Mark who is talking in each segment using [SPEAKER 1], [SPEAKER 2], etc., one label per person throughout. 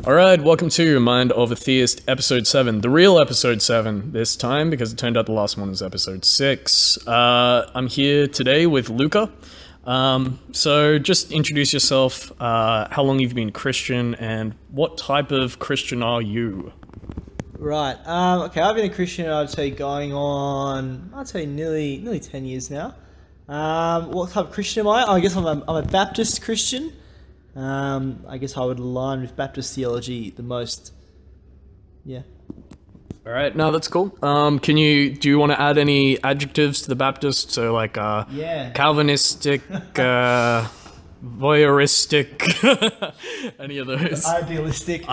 [SPEAKER 1] All right, welcome to Mind of a Theist, episode 7, the real episode 7 this time, because it turned out the last one was episode 6. I'm here today with Luca. So just introduce yourself, how long you've been a Christian, and what type of Christian are you?
[SPEAKER 2] Right. Okay, I've been a Christian, I'd say, going on, nearly 10 years now. What type of Christian am I? I guess I'm a Baptist Christian. I guess I would align with Baptist theology the most. Yeah.
[SPEAKER 1] All right, no, that's cool. Do you want to add any adjectives to the Baptist? So like, Calvinistic, voyeuristic, any of those?
[SPEAKER 2] Idealistic.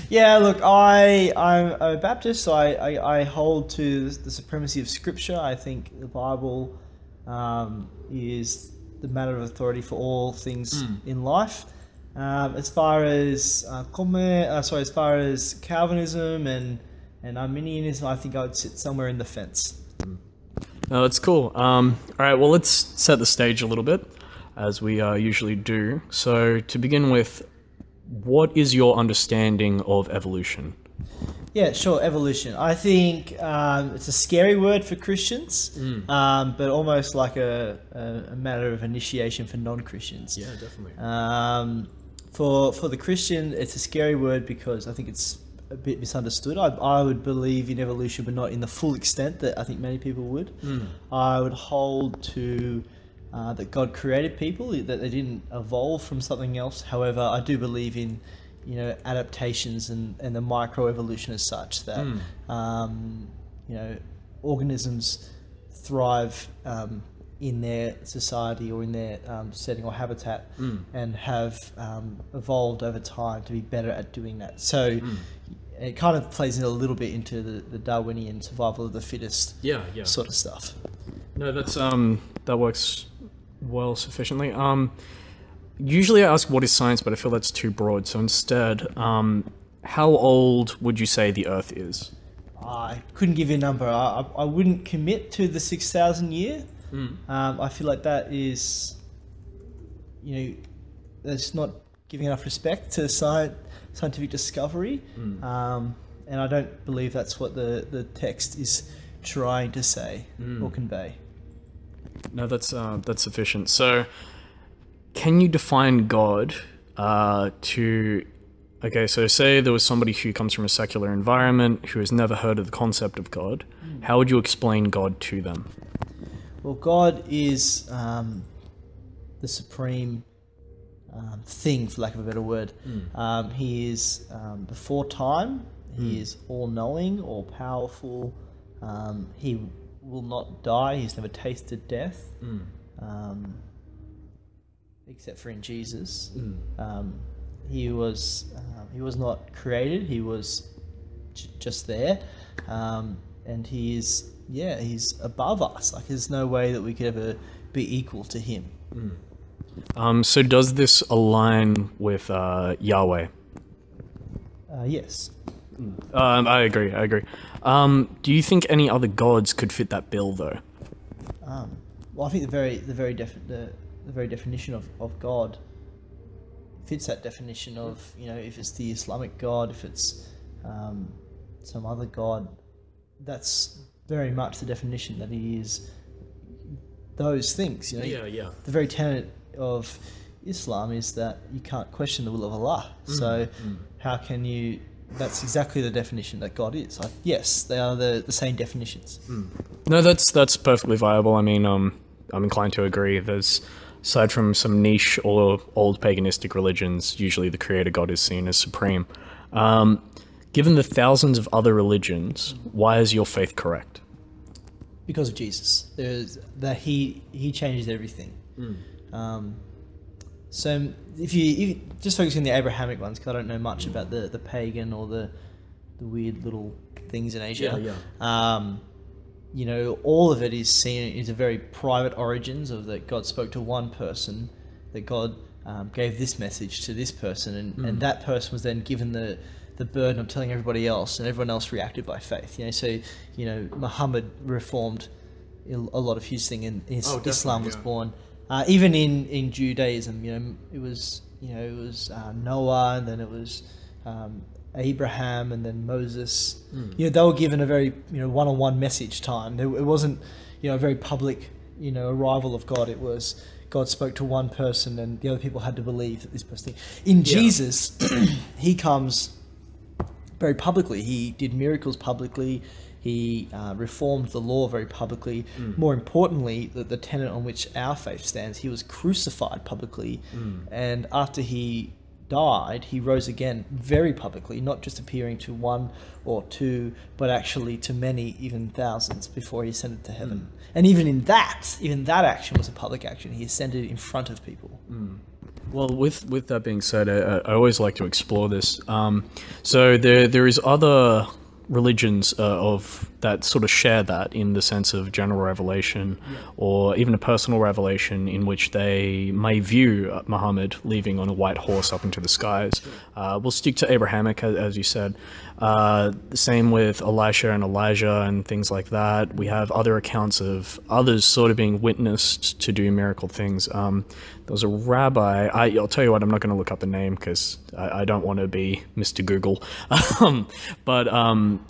[SPEAKER 1] Yeah,
[SPEAKER 2] look, I'm a Baptist, so I hold to the supremacy of Scripture. I think the Bible is the matter of authority for all things in life. As far as Calvinism and Arminianism, I think I would sit somewhere in the fence.
[SPEAKER 1] No, that's cool. All right, well, let's set the stage a little bit, as we usually do. So, to begin with, what is your understanding of evolution?
[SPEAKER 2] Yeah, sure, evolution. I think it's a scary word for Christians, but almost like a matter of initiation for non-Christians.
[SPEAKER 1] Yeah, definitely.
[SPEAKER 2] For the Christian, it's a scary word because I think it's a bit misunderstood. I would believe in evolution, but not in the full extent that I think many people would. I would hold to that God created people, that they didn't evolve from something else. However, I do believe in adaptations and the microevolution as such, that organisms thrive in their society or in their setting or habitat and have evolved over time to be better at doing that. So it kind of plays in a little bit into the Darwinian survival of the fittest sort of stuff.
[SPEAKER 1] No, that's that works well sufficiently. Usually I ask what is science, but I feel that's too broad. So instead, how old would you say the Earth is?
[SPEAKER 2] I couldn't give you a number. I wouldn't commit to the 6,000 year. I feel like that is, that's not giving enough respect to scientific discovery. And I don't believe that's what the text is trying to say or convey.
[SPEAKER 1] No, that's sufficient. So, can you define God okay, so say there was somebody who comes from a secular environment who has never heard of the concept of God. How would you explain God to them?
[SPEAKER 2] Well, God is the supreme thing, for lack of a better word. He is before time. He is all-knowing, all-powerful. He will not die. He's never tasted death. Except for in Jesus. He was not created. He was just there, and he's above us. Like, there's no way that we could ever be equal to him.
[SPEAKER 1] So does this align with Yahweh?
[SPEAKER 2] Yes.
[SPEAKER 1] I agree. Do you think any other gods could fit that bill, though?
[SPEAKER 2] Well, I think the very definition of God fits that definition of, if it's the Islamic God, if it's some other God, that's very much the definition, that he is those things. The very tenet of Islam is that you can't question the will of Allah. So how can you? That's exactly the definition that God is. Yes, they are the same definitions.
[SPEAKER 1] No, that's perfectly viable. I mean, I'm inclined to agree. Aside from some niche or old paganistic religions, usually the creator God is seen as supreme. Given the thousands of other religions, why is your faith correct?
[SPEAKER 2] Because of Jesus. He changes everything. So if you just focus on the Abrahamic ones, because I don't know much about the pagan or the weird little things in Asia. All of it is seen as a very private origins of that God spoke to one person, that God gave this message to this person, and that person was then given the burden of telling everybody else, and everyone else reacted by faith. Muhammad reformed a lot of his thing, and Islam was born. Even in Judaism, it was it was Noah, and then it was Abraham, and then Moses. They were given a very one-on-one message time. It wasn't a very public arrival of God. It was God spoke to one person, and the other people had to believe that this person. In Jesus, he comes very publicly. He did miracles publicly. He reformed the law very publicly. More importantly, the tenet on which our faith stands, he was crucified publicly. And after he died, he rose again very publicly, not just appearing to one or two, but actually to many, even thousands, before he ascended to heaven. And even that action was a public action. He ascended in front of people.
[SPEAKER 1] Well, with that being said, I always like to explore this. So there is other religions of that sort of share that in the sense of general revelation, or even a personal revelation in which they may view Muhammad leaving on a white horse up into the skies. We'll stick to Abrahamic, as you said. The same with Elisha and Elijah and things like that. We have other accounts of others sort of being witnessed to do miracle things. There was a rabbi, I'll tell you what, I'm not going to look up the name because I don't want to be Mr. Google, but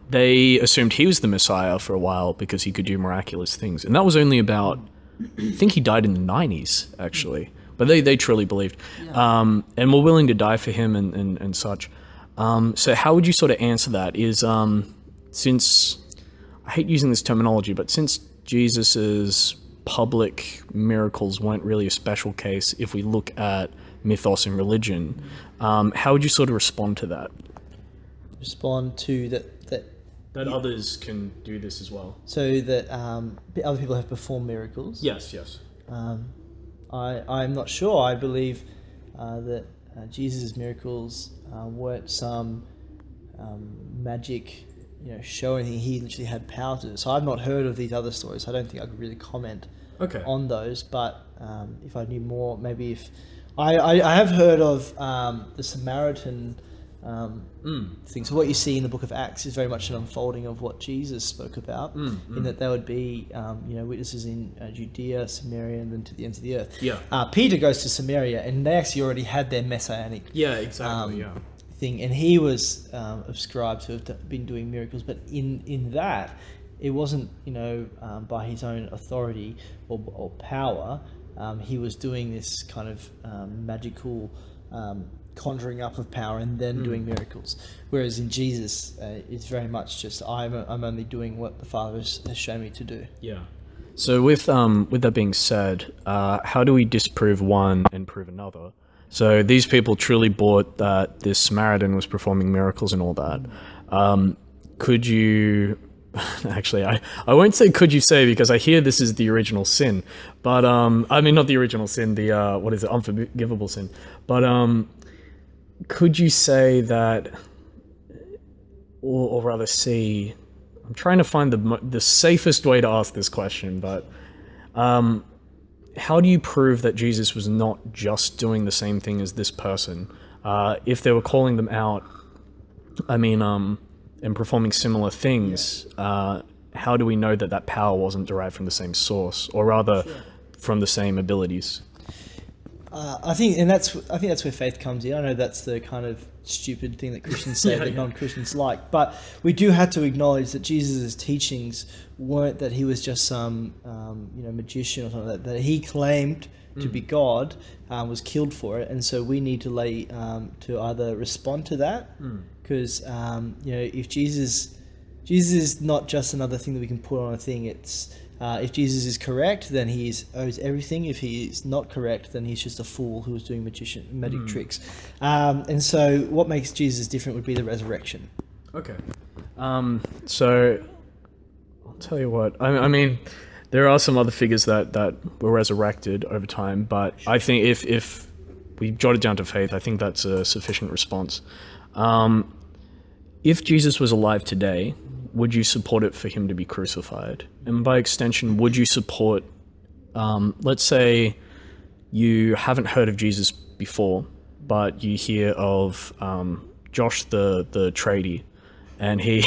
[SPEAKER 1] they assumed he was the Messiah for a while because he could do miraculous things. And that was only about, I think he died in the 90s, actually. But they truly believed. And were willing to die for him and such. So how would you sort of answer that? Is, since, I hate using this terminology, but since Jesus's public miracles weren't really a special case, if we look at mythos and religion, how would you sort of respond to that?
[SPEAKER 2] Respond to that
[SPEAKER 1] others can do this as well.
[SPEAKER 2] So that other people have performed miracles?
[SPEAKER 1] Yes.
[SPEAKER 2] I'm not sure. I believe that Jesus' miracles weren't some magic show anything. He literally had power to do. So I've not heard of these other stories. I don't think I could really comment on those. But if I knew more, maybe if I have heard of the Samaritan thing. So what you see in the book of Acts is very much an unfolding of what Jesus spoke about, in that there would be witnesses in Judea, Samaria, and then to the ends of the earth. Peter goes to Samaria, and they actually already had their messianic thing, and he was ascribed to have been doing miracles, but in that it wasn't by his own authority or power. He was doing this kind of magical conjuring up of power and then doing miracles, whereas in Jesus it's very much just I'm only doing what the Father has shown me to do. So with that being said, how do we disprove one and prove another? So these people truly bought that this Samaritan was performing miracles and all that. Could you... Actually, I won't say could you say, because I hear this is the original sin. But, I mean, not the original sin, the, unforgivable sin. But, could you say that... Or rather see... I'm trying to find the safest way to ask this question, but... how do you prove that Jesus was not just doing the same thing as this person? If they were calling them out, and performing similar things, how do we know that that power wasn't derived from the same source, or rather, from the same abilities? I think that's where faith comes in. I know that's the kind of stupid thing that Christians say that non-Christians like, but we do have to acknowledge that Jesus' teachings weren't that he was just some magician or something that he claimed to be God, was killed for it, and so we need to to either respond to that, because if Jesus is not just another thing that we can put on a thing. It's if Jesus is correct, then he owes everything. If he is not correct, then he's just a fool who was doing magic tricks. And so what makes Jesus different would be the resurrection.
[SPEAKER 1] Okay. So I'll tell you what. I mean, there are some other figures that were resurrected over time, but I think if we jot it down to faith, I think that's a sufficient response. If Jesus was alive today, would you support it for him to be crucified? And by extension, would you support, let's say you haven't heard of Jesus before, but you hear of Josh the tradie, and he,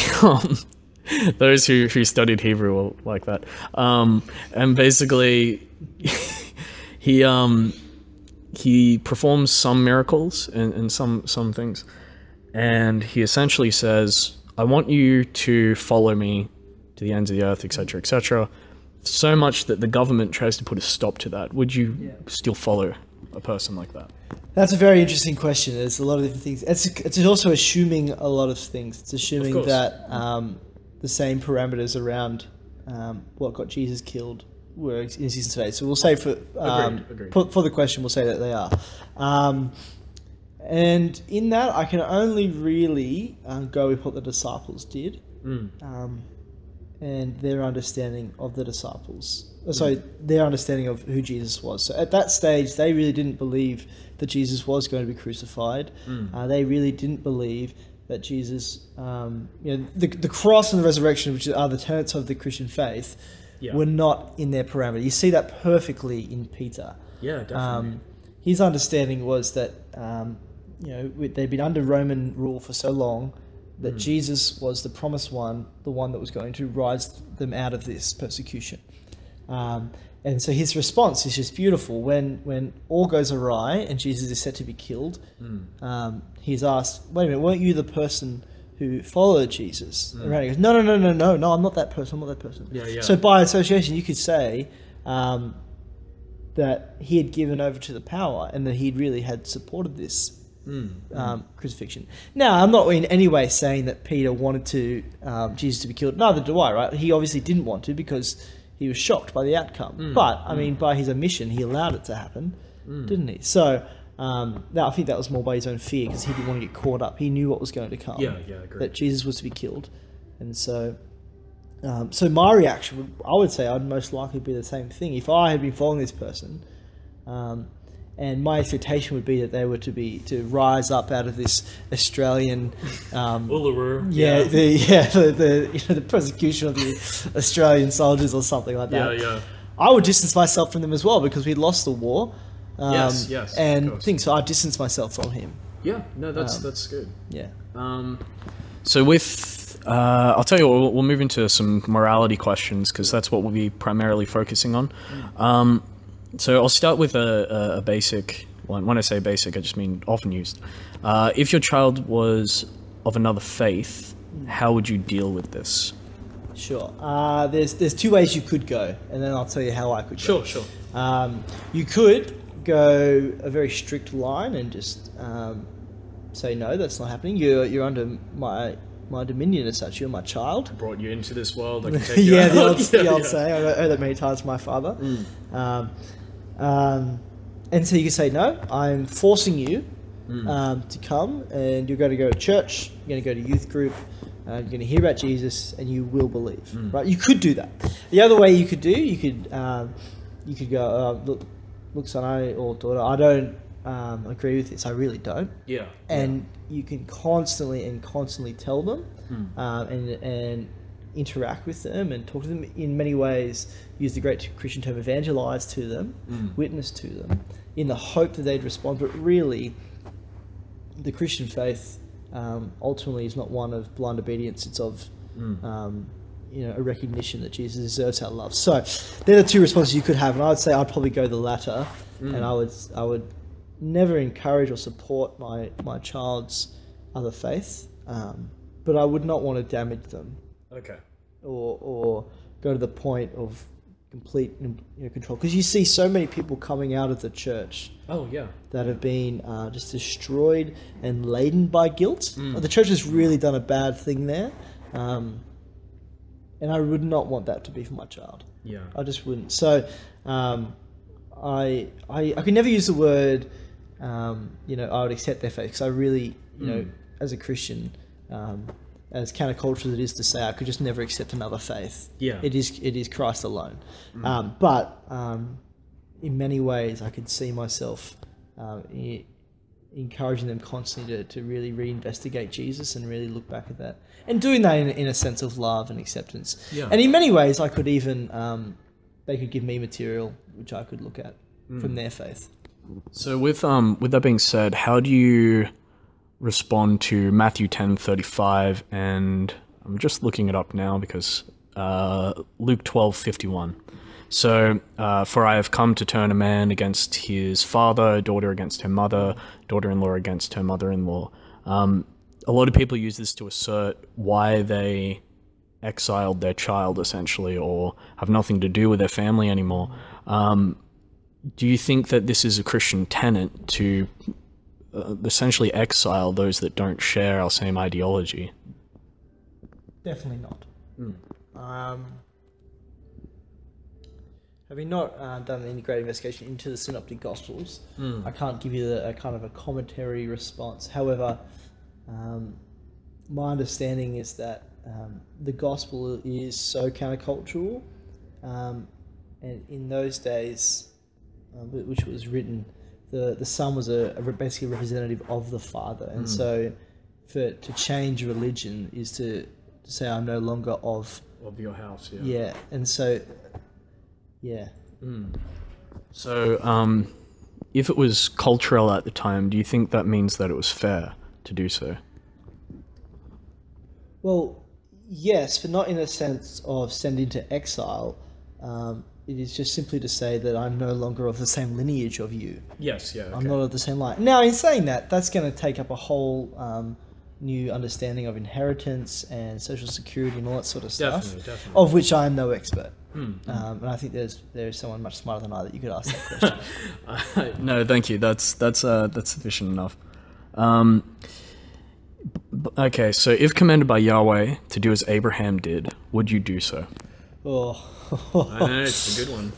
[SPEAKER 1] those who studied Hebrew will like that. And basically, he he performs some miracles and some things, and he essentially says, I want you to follow me to the ends of the earth, etc., etc., so much that the government tries to put a stop to that. Would you still follow a person like that?
[SPEAKER 2] That's a very interesting question. There's a lot of different things. It's also assuming a lot of things. It's assuming that the same parameters around what got Jesus killed were in existence today. So we'll say for the question, we'll say that they are. And in that, I can only really go with what the disciples did, and their understanding of the disciples. Sorry, their understanding of who Jesus was. So at that stage, they really didn't believe that Jesus was going to be crucified. They really didn't believe that Jesus, the cross and the resurrection, which are the tenets of the Christian faith, were not in their parameter. You see that perfectly in Peter.
[SPEAKER 1] Yeah, definitely.
[SPEAKER 2] His understanding was that they'd been under Roman rule for so long that Jesus was the promised one, the one that was going to rise them out of this persecution. And so his response is just beautiful. When all goes awry and Jesus is set to be killed, he's asked, wait a minute, weren't you the person who followed Jesus? And he goes, no, I'm not that person, I'm not that person. So by association, you could say that he had given over to the power and that he really had supported this crucifixion. Now, I'm not in any way saying that Peter wanted Jesus to be killed. Neither do I, right? He obviously didn't want to because he was shocked by the outcome. But, I mean, by his omission, he allowed it to happen, didn't he? So, I think that was more by his own fear because he didn't want to get caught up. He knew what was going to come.
[SPEAKER 1] Yeah, I agree.
[SPEAKER 2] That Jesus was to be killed. And so, so my reaction, I would say I'd most likely be the same thing. If I had been following this person, and my expectation would be that they were to rise up out of this Australian
[SPEAKER 1] Uluru.
[SPEAKER 2] The persecution of the Australian soldiers or something like that. I would distance myself from them as well because we'd lost the war. And things. So I distanced myself from him.
[SPEAKER 1] Yeah, no, that's good.
[SPEAKER 2] Yeah.
[SPEAKER 1] So with I'll tell you what, we'll move into some morality questions because that's what we'll be primarily focusing on. So I'll start with a basic one. When I say basic, I just mean often used. If your child was of another faith, how would you deal with this?
[SPEAKER 2] Sure. There's two ways you could go, and then I'll tell you how I could go.
[SPEAKER 1] Sure.
[SPEAKER 2] You could go a very strict line and just say, no, that's not happening. You're under my dominion as such. You're my child.
[SPEAKER 1] I brought you into this world. I can take you out.
[SPEAKER 2] The old saying. I heard that many times from my father. And so you can say, no, I'm forcing you to come, and you're going to go to church, you're going to go to youth group, you're going to hear about Jesus, and you will believe. Right? You could do that. The other way you could go, look, son or daughter, I don't agree with this. I really don't.
[SPEAKER 1] Yeah.
[SPEAKER 2] And you can constantly tell them, and interact with them and talk to them in many ways. Use the great Christian term, evangelize to them, witness to them, in the hope that they'd respond. But really, the Christian faith ultimately is not one of blind obedience. It's of a recognition that Jesus deserves our love. So they're the two responses you could have, and I would say I'd probably go the latter, and I would never encourage or support my child's other faith, but I would not want to damage them.
[SPEAKER 1] Okay.
[SPEAKER 2] Or go to the point of complete control, because you see so many people coming out of the church.
[SPEAKER 1] Oh yeah.
[SPEAKER 2] That have been just destroyed and laden by guilt. The church has really done a bad thing there, and I would not want that to be for my child.
[SPEAKER 1] Yeah.
[SPEAKER 2] I just wouldn't. So I could never use the word I would accept their faith, because I really as a Christian, as countercultural as it is to say, I could just never accept another faith. Yeah. It is Christ alone. But in many ways, I could see myself encouraging them constantly to really reinvestigate Jesus and really look back at that. And doing that in a sense of love and acceptance. Yeah. And in many ways, I could even, they could give me material which I could look at from their faith.
[SPEAKER 1] So with that being said, how do you respond to Matthew 10:35, and I'm just looking it up now because Luke 12:51. So, for I have come to turn a man against his father, daughter against her mother, daughter-in-law against her mother-in-law. A lot of people use this to assert why they exiled their child, essentially, or have nothing to do with their family anymore. Do you think that this is a Christian tenet to essentially exile those that don't share our same ideology?
[SPEAKER 2] Definitely not. Having not done any great investigation into the Synoptic Gospels, I can't give you a kind of a commentary response. However, my understanding is that the Gospel is so countercultural, and in those days, which was written, the Son was basically a representative of the Father, and so to change religion is to say I'm no longer of
[SPEAKER 1] your house.
[SPEAKER 2] Yeah, and so. Yeah.
[SPEAKER 1] So, if it was cultural at the time, do you think that means that it was fair to do so?
[SPEAKER 2] Well, yes, but not in a sense of send into exile. It is just simply to say that I'm no longer of the same lineage of you.
[SPEAKER 1] Yes, yeah. Okay.
[SPEAKER 2] I'm not of the same line. Now, in saying that, that's going to take up a whole new understanding of inheritance and social security and all that sort of stuff,
[SPEAKER 1] Definitely.
[SPEAKER 2] of which I am no expert. And I think there's someone much smarter than I that you could ask that question.
[SPEAKER 1] No, thank you. That's sufficient enough. Okay, so if commanded by Yahweh to do as Abraham did, would you do so?
[SPEAKER 2] Oh,
[SPEAKER 1] I know, it's a good one.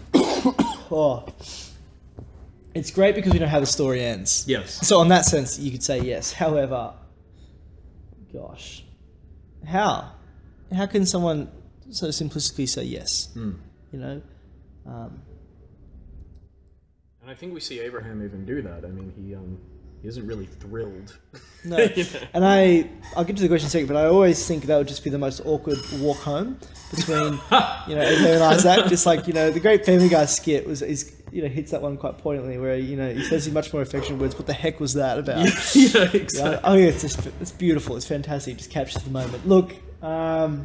[SPEAKER 2] It's great because we know how the story ends.
[SPEAKER 1] Yes.
[SPEAKER 2] So in that sense, you could say yes. However, gosh, how can someone so simplistically say yes? You know.
[SPEAKER 1] And I think we see Abraham even do that. I mean, he isn't really thrilled.
[SPEAKER 2] No. And I'll get to the question in a second, but I always think that would just be the most awkward walk home between, Abraham and Isaac. Just like, the great Family Guy skit hits that one quite poignantly where, he says in much more affectionate words, what the heck was that about?
[SPEAKER 1] Yeah, exactly.
[SPEAKER 2] It's beautiful. It's fantastic. It just captures the moment. Look, I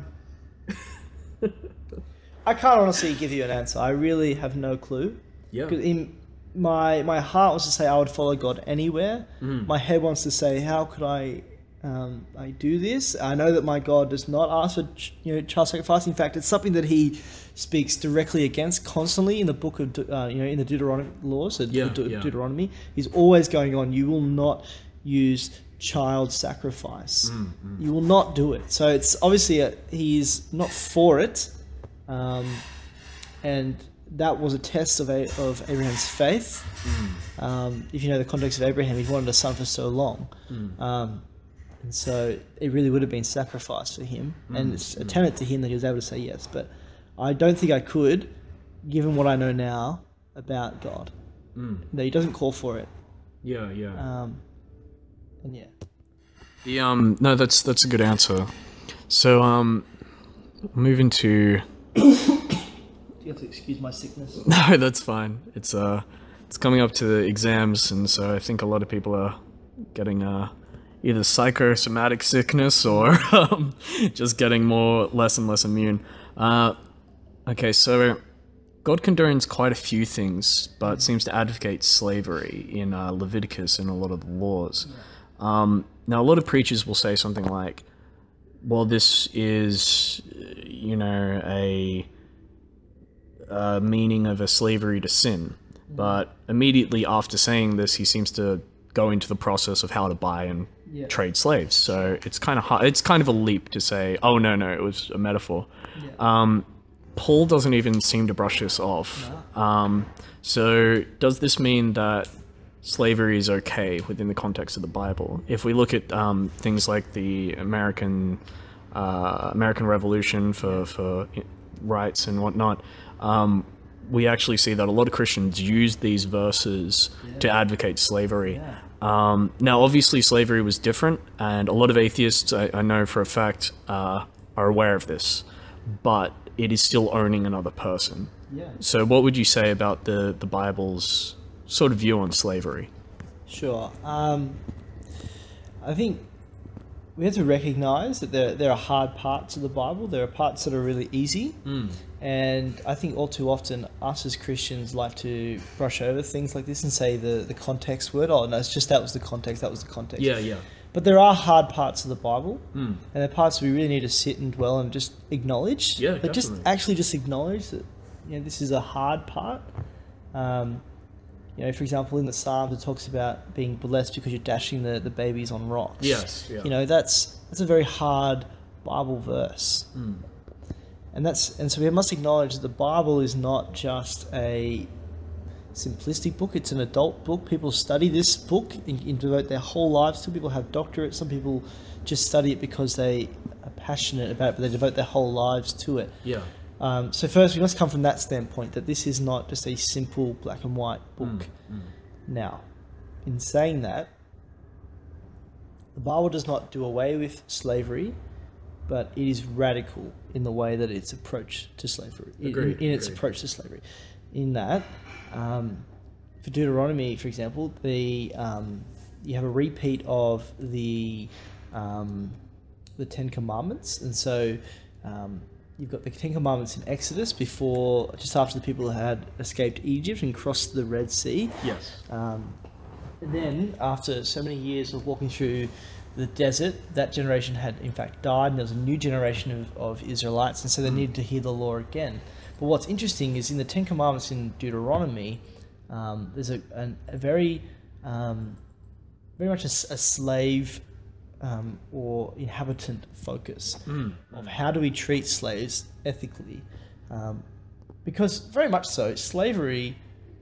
[SPEAKER 2] can't honestly give you an answer. I really have no clue.
[SPEAKER 1] Yeah.
[SPEAKER 2] Because my heart wants to say I would follow God anywhere. My head wants to say, how could I do this? I know that my God does not ask for child sacrifice. In fact, it's something that He speaks directly against constantly in the book of in the Deuteronomy laws. Deuteronomy. He's always going on. You will not use child sacrifice. You will not do it. So it's obviously He's not for it, and that was a test of Abraham's faith. If you know the context of Abraham, he wanted a son for so long. And so it really would have been sacrifice for him. And it's a tenet to him that he was able to say yes. But I don't think I could, given what I know now about God. That He doesn't call for it.
[SPEAKER 1] Yeah.
[SPEAKER 2] And yeah.
[SPEAKER 1] No, that's a good answer. So, moving to...
[SPEAKER 2] You have to excuse my sickness.
[SPEAKER 1] No, that's fine. It's coming up to the exams, and so I think a lot of people are getting either psychosomatic sickness or just getting less and less immune. Okay, so God condones quite a few things, but seems to advocate slavery in Leviticus and a lot of the laws. Now, a lot of preachers will say something like, well, this is, a meaning of a slavery to sin. But immediately after saying this, he seems to go into the process of how to buy and trade slaves. So it's kind of hard. It's kind of a leap to say, oh, no, it was a metaphor. Paul doesn't even seem to brush this off. So does this mean that slavery is okay within the context of the Bible? If we look at things like the American Revolution for rights and whatnot, we actually see that a lot of Christians use these verses to advocate slavery. Now, obviously, slavery was different, and a lot of atheists, I know for a fact, are aware of this, but it is still owning another person. So what would you say about the Bible's sort of view on slavery?
[SPEAKER 2] Sure. I think we have to recognize that there are hard parts of the Bible. There are parts that are really easy. And I think all too often us as Christians like to brush over things like this and say the context word, oh no, it's just that was the context.
[SPEAKER 1] Yeah.
[SPEAKER 2] But there are hard parts of the Bible, and they're parts we really need to sit and dwell and just acknowledge.
[SPEAKER 1] Yeah,
[SPEAKER 2] but
[SPEAKER 1] definitely.
[SPEAKER 2] just acknowledge that, you know, this is a hard part. You know, for example, in the Psalms, it talks about being blessed because you're dashing the babies on rocks.
[SPEAKER 1] Yes. Yeah.
[SPEAKER 2] You know, that's a very hard Bible verse. And so we must acknowledge that the Bible is not just a simplistic book. It's an adult book. People study this book and devote their whole lives to it. People have doctorates. Some people just study it because they are passionate about it, but they devote their whole lives to it.
[SPEAKER 1] Yeah.
[SPEAKER 2] So first, we must come from that standpoint, that this is not just a simple black and white book. Now, in saying that, the Bible does not do away with slavery, but it is radical in the way that it's approached to slavery.
[SPEAKER 1] Agreed.
[SPEAKER 2] In its approach to slavery. In that, for Deuteronomy, for example, you have a repeat of the Ten Commandments, and so you've got the Ten Commandments in Exodus just after the people had escaped Egypt and crossed the Red Sea.
[SPEAKER 1] Yes.
[SPEAKER 2] And then, after so many years of walking through the desert, that generation had in fact died, and there was a new generation of Israelites, and so they needed to hear the law again. But what's interesting is in the Ten Commandments in Deuteronomy, there's a very much a slave or inhabitant focus of how do we treat slaves ethically, because very much so, slavery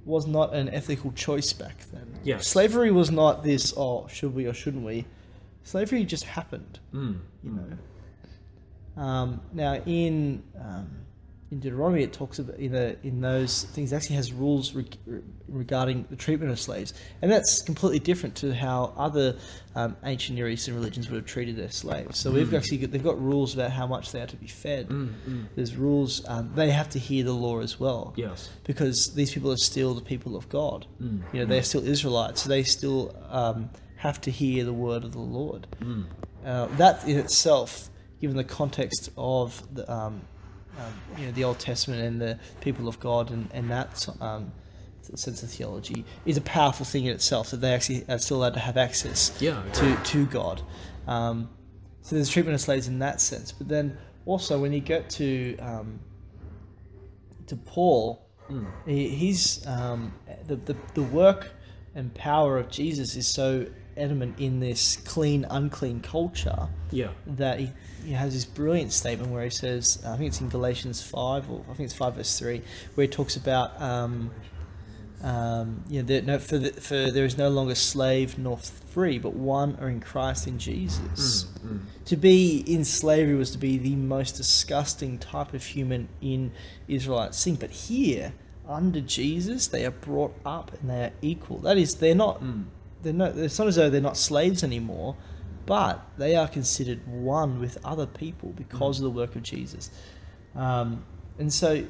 [SPEAKER 2] was not an ethical choice back then.
[SPEAKER 1] Yes.
[SPEAKER 2] Slavery was not this, oh, should we or shouldn't we? Slavery just happened, you know. Now in Deuteronomy, it talks about in those things, it actually has rules regarding the treatment of slaves, and that's completely different to how other ancient Near Eastern religions would have treated their slaves. So they've got rules about how much they are to be fed. There's rules. They have to hear the law as well.
[SPEAKER 1] Yes.
[SPEAKER 2] Because these people are still the people of God. You know, they're still Israelites, so they still have to hear the word of the Lord. That in itself, given the context of the you know, the Old Testament and the people of God and that sense of theology, is a powerful thing in itself, that they actually are still allowed to have access to God. So there's treatment of slaves in that sense. But then also when you get to Paul, he's the work and power of Jesus is so adamant in this clean, unclean culture that he has this brilliant statement where he says, I think it's in Galatians 5, or I think it's 5 verse 3, where he talks about, you know, for there is no longer slave nor free, but one are in Christ in Jesus. To be in slavery was to be the most disgusting type of human in Israelite sin, but here, under Jesus, they are brought up and they are equal. That is, it's not as though they're not slaves anymore, but they are considered one with other people because of the work of Jesus. And so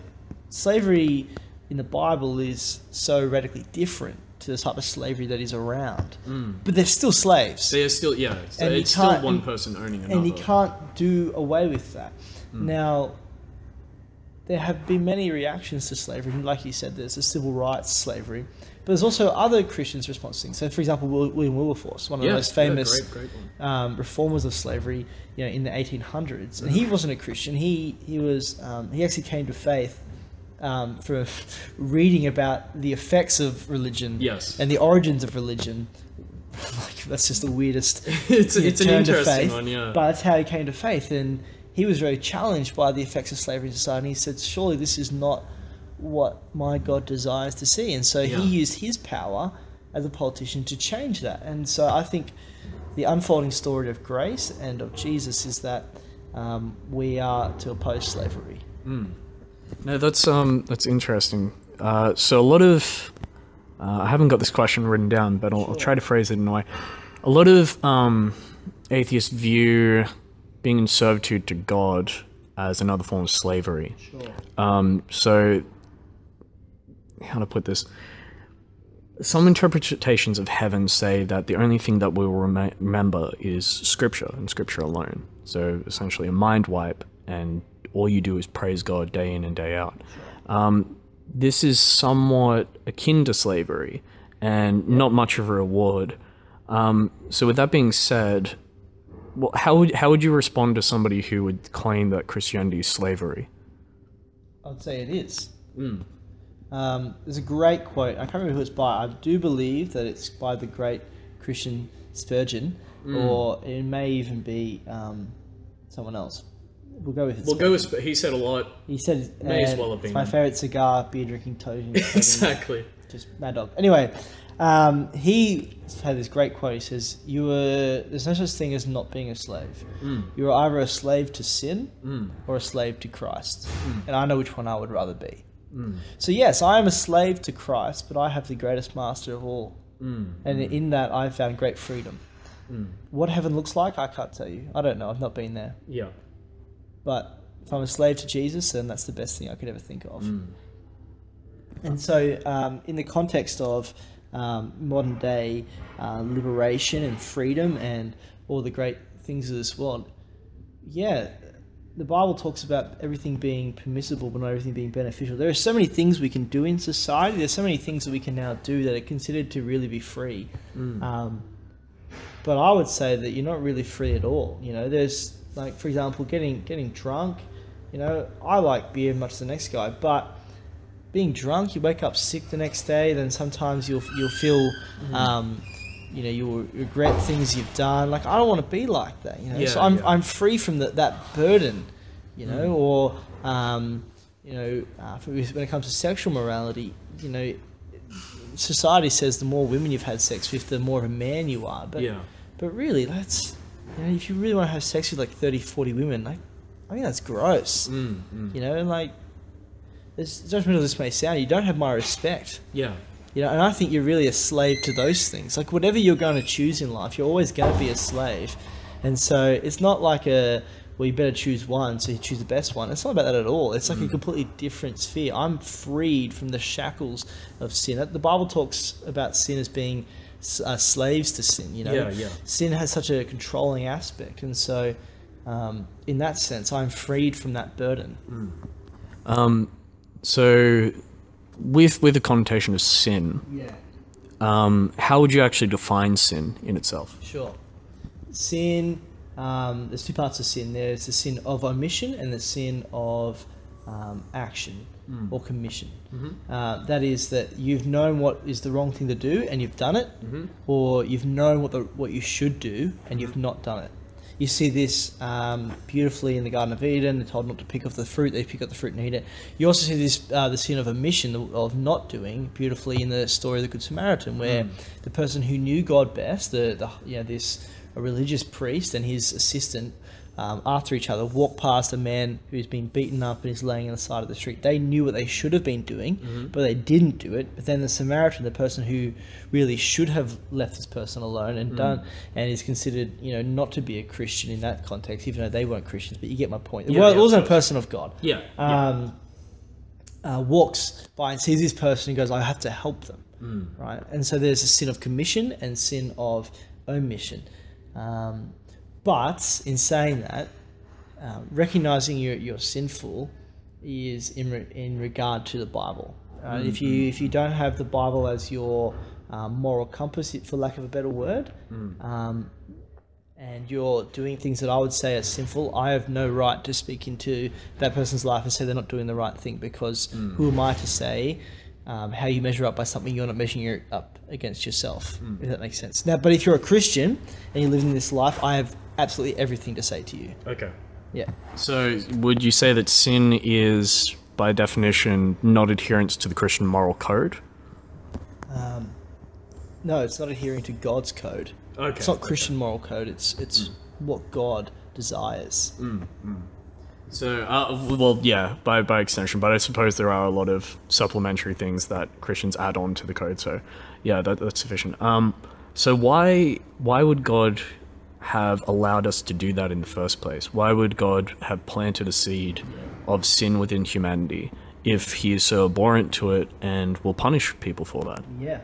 [SPEAKER 2] slavery in the Bible is so radically different to the type of slavery that is around. But they're still slaves.
[SPEAKER 1] They're still, so it's still one person owning another.
[SPEAKER 2] And you can't do away with that. Now, there have been many reactions to slavery. Like you said, there's a civil rights slavery. But there's also other Christians' response to things. So, for example, William Wilberforce, one of the most famous
[SPEAKER 1] great
[SPEAKER 2] reformers of slavery, you know, in the 1800s. And he wasn't a Christian. He actually came to faith for reading about the effects of religion and the origins of religion. Like, that's just the weirdest.
[SPEAKER 1] It's an interesting one, yeah.
[SPEAKER 2] But that's how he came to faith, and he was very challenged by the effects of slavery in society. He said, surely this is not what my God desires to see. And so he used his power as a politician to change that. And so I think the unfolding story of grace and of Jesus is that we are to oppose slavery.
[SPEAKER 1] No, that's interesting. So a lot of I haven't got this question written down, but I'll try to phrase it in a way. A lot of atheists view being in servitude to God as another form of slavery. So how to put this? some interpretations of heaven say that the only thing that we will remember is Scripture and Scripture alone. So essentially a mind wipe, and all you do is praise God day in and day out. This is somewhat akin to slavery and not much of a reward. So with that being said, well, how would you respond to somebody who would claim that Christianity is slavery?
[SPEAKER 2] I'd say it is. There's a great quote. I can't remember who it's by. I do believe that it's by the great Christian Spurgeon, or it may even be someone else. We'll go with it.
[SPEAKER 1] We'll go with. He said a lot.
[SPEAKER 2] He said,
[SPEAKER 1] may as well have been.
[SPEAKER 2] It's my favorite cigar, beer drinking, toting.
[SPEAKER 1] Exactly.
[SPEAKER 2] Just mad dog. Anyway, he had this great quote. He says, there's no such thing as not being a slave. You are either a slave to sin or a slave to Christ. And I know which one I would rather be. So yes, I am a slave to Christ, but I have the greatest master of all. And in that, I've found great freedom. What heaven looks like, I can't tell you. I don't know. I've not been there.
[SPEAKER 1] Yeah.
[SPEAKER 2] But if I'm a slave to Jesus, then that's the best thing I could ever think of. And so in the context of modern day liberation and freedom and all the great things of this world, the Bible talks about everything being permissible but not everything being beneficial. There are so many things we can do in society. There's so many things that we can now do that are considered to really be free. But I would say that you're not really free at all. You know, there's, like, for example, getting drunk. You know, I like beer much as the next guy, but being drunk, you wake up sick the next day, then sometimes you'll feel, you'll regret things you've done. Like, I don't want to be like that, you know. So I'm free from that burden, you know. Or when it comes to sexual morality, you know, society says the more women you've had sex with, the more of a man you are. But really, that's, you know, if you really want to have sex with like 30, 40 women, like, I think that's gross. You know, and like, as judgmental as this may sound, you don't have my respect. You know, and I think you're really a slave to those things. Like, whatever you're going to choose in life, you're always going to be a slave. And so it's not like you better choose one, so you choose the best one. It's not about that at all. It's like a completely different sphere. I'm freed from the shackles of sin. The Bible talks about sin as being slaves to sin, you know. Sin has such a controlling aspect. And so in that sense, I'm freed from that burden.
[SPEAKER 1] So with the connotation of sin, how would you actually define sin in itself?
[SPEAKER 2] Sure. Sin, there's two parts of sin. There's the sin of omission and the sin of action or commission. That is that you've known what is the wrong thing to do and you've done it, or you've known what you should do and you've not done it. You see this beautifully in the Garden of Eden. They're told not to pick off the fruit. They pick up the fruit and eat it. You also see this the sin of omission, of not doing, beautifully in the story of the Good Samaritan, where the person who knew God best, this religious priest and his assistant, after each other, walked past a man who's been beaten up and is laying on the side of the street. They knew what they should have been doing, but they didn't do it. But then the Samaritan, the person who really should have left this person alone and done, and is considered, you know, not to be a Christian in that context, even though they weren't Christians. But you get my point. It wasn't a person of God. Walks by and sees this person and goes, I have to help them, right? And so there's a sin of commission and sin of omission. But in saying that, recognizing you're sinful is in regard to the Bible. If you don't have the Bible as your moral compass, for lack of a better word, and you're doing things that I would say are sinful, I have no right to speak into that person's life and say they're not doing the right thing, because who am I to say how you measure up by something you're not measuring up against yourself, if that makes sense. Now, but if you're a Christian and you're living this life, I have absolutely everything to say to you.
[SPEAKER 1] Okay.
[SPEAKER 2] Yeah.
[SPEAKER 1] So would you say that sin is, by definition, not adherence to the Christian moral code?
[SPEAKER 2] No, it's not adhering to God's code.
[SPEAKER 1] Okay.
[SPEAKER 2] It's not Christian moral code. It's what God desires.
[SPEAKER 1] So, by extension, but I suppose there are a lot of supplementary things that Christians add on to the code. So, yeah, that's sufficient. So why would God have allowed us to do that in the first place? Why would God have planted a seed of sin within humanity if he is so abhorrent to it and will punish people for that?
[SPEAKER 2] Yeah.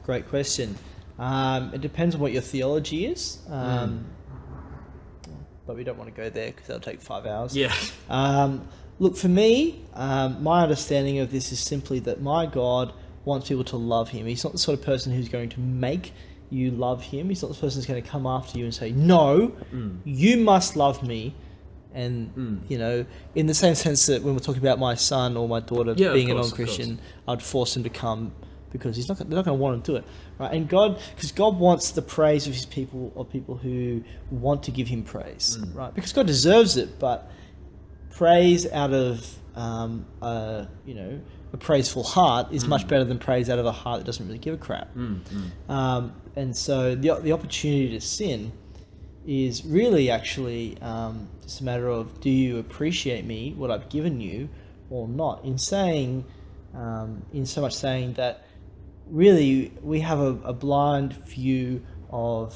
[SPEAKER 2] great question. It depends on what your theology is, but we don't want to go there because that'll take 5 hours.
[SPEAKER 1] Yeah.
[SPEAKER 2] Look, for me, my understanding of this is simply that my God wants people to love him. He's not the sort of person who's going to make you love him. He's not the person who's going to come after you and say, no, you must love me. And, you know, in the same sense that when we're talking about my son or my daughter being a non-Christian, I'd force him to come because they're not going to want to do it. Right? And because God wants the praise of his people, of people who want to give him praise, right? Because God deserves it, but praise out of, a praiseful heart is much better than praise out of a heart that doesn't really give a crap. And so the opportunity to sin is really actually just a matter of, do you appreciate me, what I've given you, or not? In saying, in so much saying that really we have a blind view of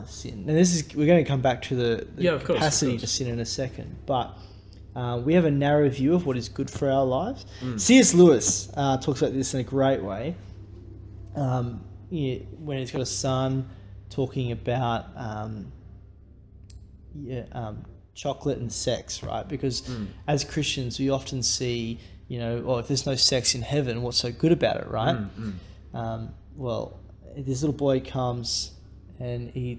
[SPEAKER 2] sin. And we're going to come back to the capacity to sin in a second, but we have a narrow view of what is good for our lives. C.S. Lewis talks about this in a great way. When he's got a son talking about chocolate and sex, right? Because as Christians, we often see, if there's no sex in heaven, what's so good about it, right? Well, this little boy comes and he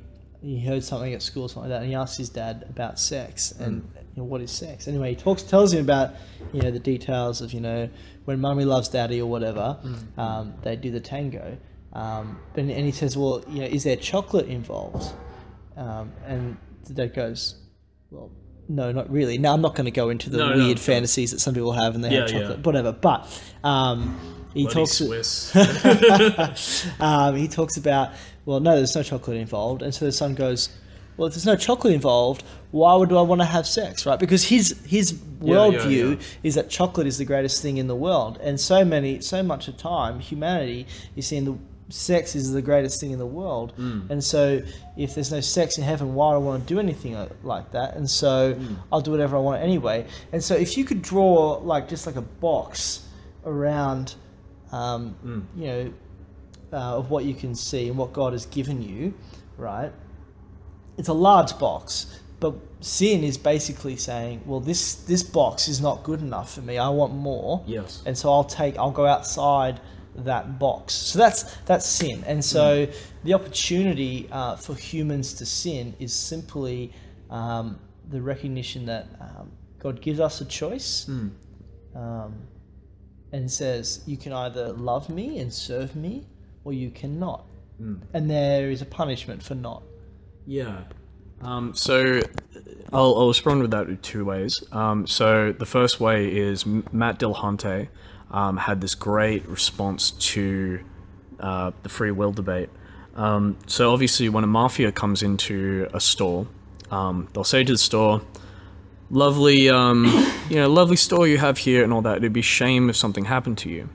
[SPEAKER 2] heard something at school, something like that, and he asks his dad about sex and what is sex. Anyway, he tells him about the details of when mummy loves daddy or whatever, they do the tango, and he says, well, is there chocolate involved? And the dad goes, well, no, not really. Now I'm not going to go into the weird fantasies that some people have and they have chocolate, whatever. But he talks. He talks about, well, no, there's no chocolate involved, and so the son goes, well, if there's no chocolate involved, why would I want to have sex, right? Because his worldview is that chocolate is the greatest thing in the world, and so much of time, humanity is seeing sex is the greatest thing in the world, and so if there's no sex in heaven, why do I want to do anything like that? And so I'll do whatever I want anyway. And so if you could draw just like a box around, of what you can see and what God has given you, right? It's a large box, but sin is basically saying, well, this box is not good enough for me. I want more.
[SPEAKER 1] Yes. And
[SPEAKER 2] so I'll go outside that box. So that's sin. And so the opportunity for humans to sin is simply the recognition that God gives us a choice, and says, you can either love me and serve me, or you cannot. And there is a punishment for not.
[SPEAKER 1] Yeah. So I'll respond with that in two ways. So the first way is Matt Dillahunty had this great response to the free will debate. So obviously when a mafia comes into a store, they'll say to the store, lovely, lovely store you have here and all that. It'd be a shame if something happened to you.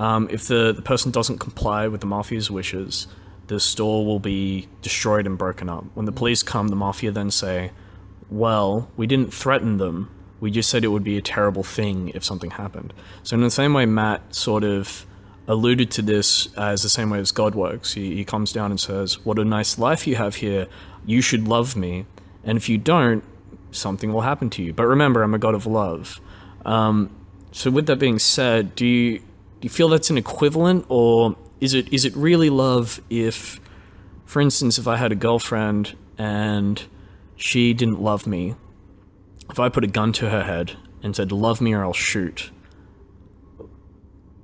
[SPEAKER 1] If the person doesn't comply with the mafia's wishes, the store will be destroyed and broken up. When the police come, the mafia then say, well, we didn't threaten them. We just said it would be a terrible thing if something happened. So in the same way, Matt sort of alluded to this as the same way as God works. He comes down and says, what a nice life you have here. You should love me. And if you don't, something will happen to you. But remember, I'm a God of love. So with that being said, do you feel that's an equivalent, or is it really love if, for instance, if I had a girlfriend and she didn't love me, if I put a gun to her head and said, love me or I'll shoot,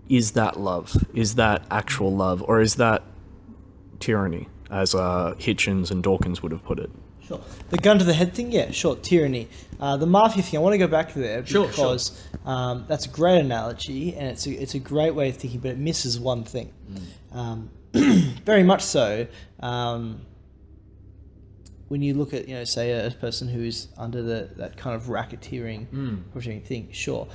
[SPEAKER 1] is that love? Is that actual love? Or is that tyranny, as Hitchens and Dawkins would have put it?
[SPEAKER 2] Sure. The gun to the head thing, yeah, sure, tyranny. The mafia thing, I want to go back to there because that's a great analogy and it's a great way of thinking, but it misses one thing. Very much so. When you look at, say a person who's under that kind of racketeering thing, sure.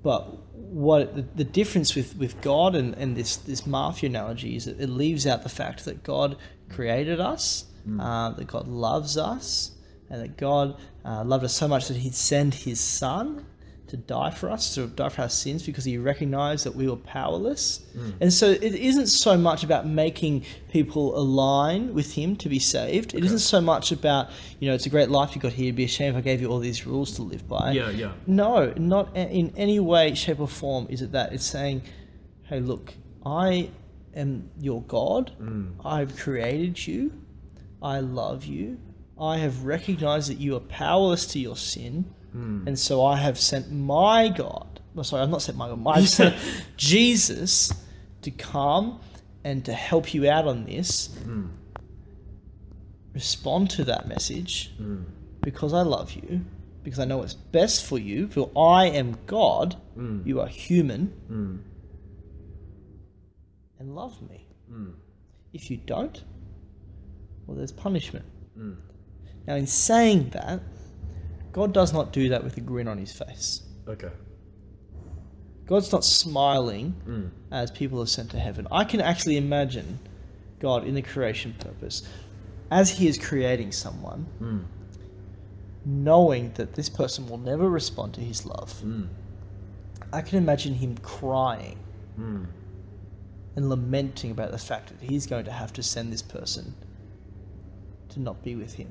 [SPEAKER 2] But what the difference with God and this mafia analogy is that it leaves out the fact that God created us, that God loves us, and that God loved us so much that he'd send his son to die for us, to die for our sins, because he recognized that we were powerless. And so it isn't so much about making people align with him to be saved. It isn't so much about, it's a great life you got here, it'd be a shame if I gave you all these rules to live by.
[SPEAKER 1] Yeah.
[SPEAKER 2] No, not in any way, shape or form is it that. It's saying, hey, look, I am your God. I've created you. I love you. I have recognized that you are powerless to your sin. And so I have sent my God. Oh, sorry, I've not sent my God. I've sent Jesus to come and to help you out on this. Respond to that message because I love you, because I know what's best for you. For I am God, you are human, and love me. If you don't, well, there's punishment. Now, in saying that, God does not do that with a grin on his face.
[SPEAKER 1] Okay.
[SPEAKER 2] God's not smiling as people are sent to heaven. I can actually imagine God in the creation purpose, as he is creating someone, knowing that this person will never respond to his love. I can imagine him crying and lamenting about the fact that he's going to have to send this person to not be with him.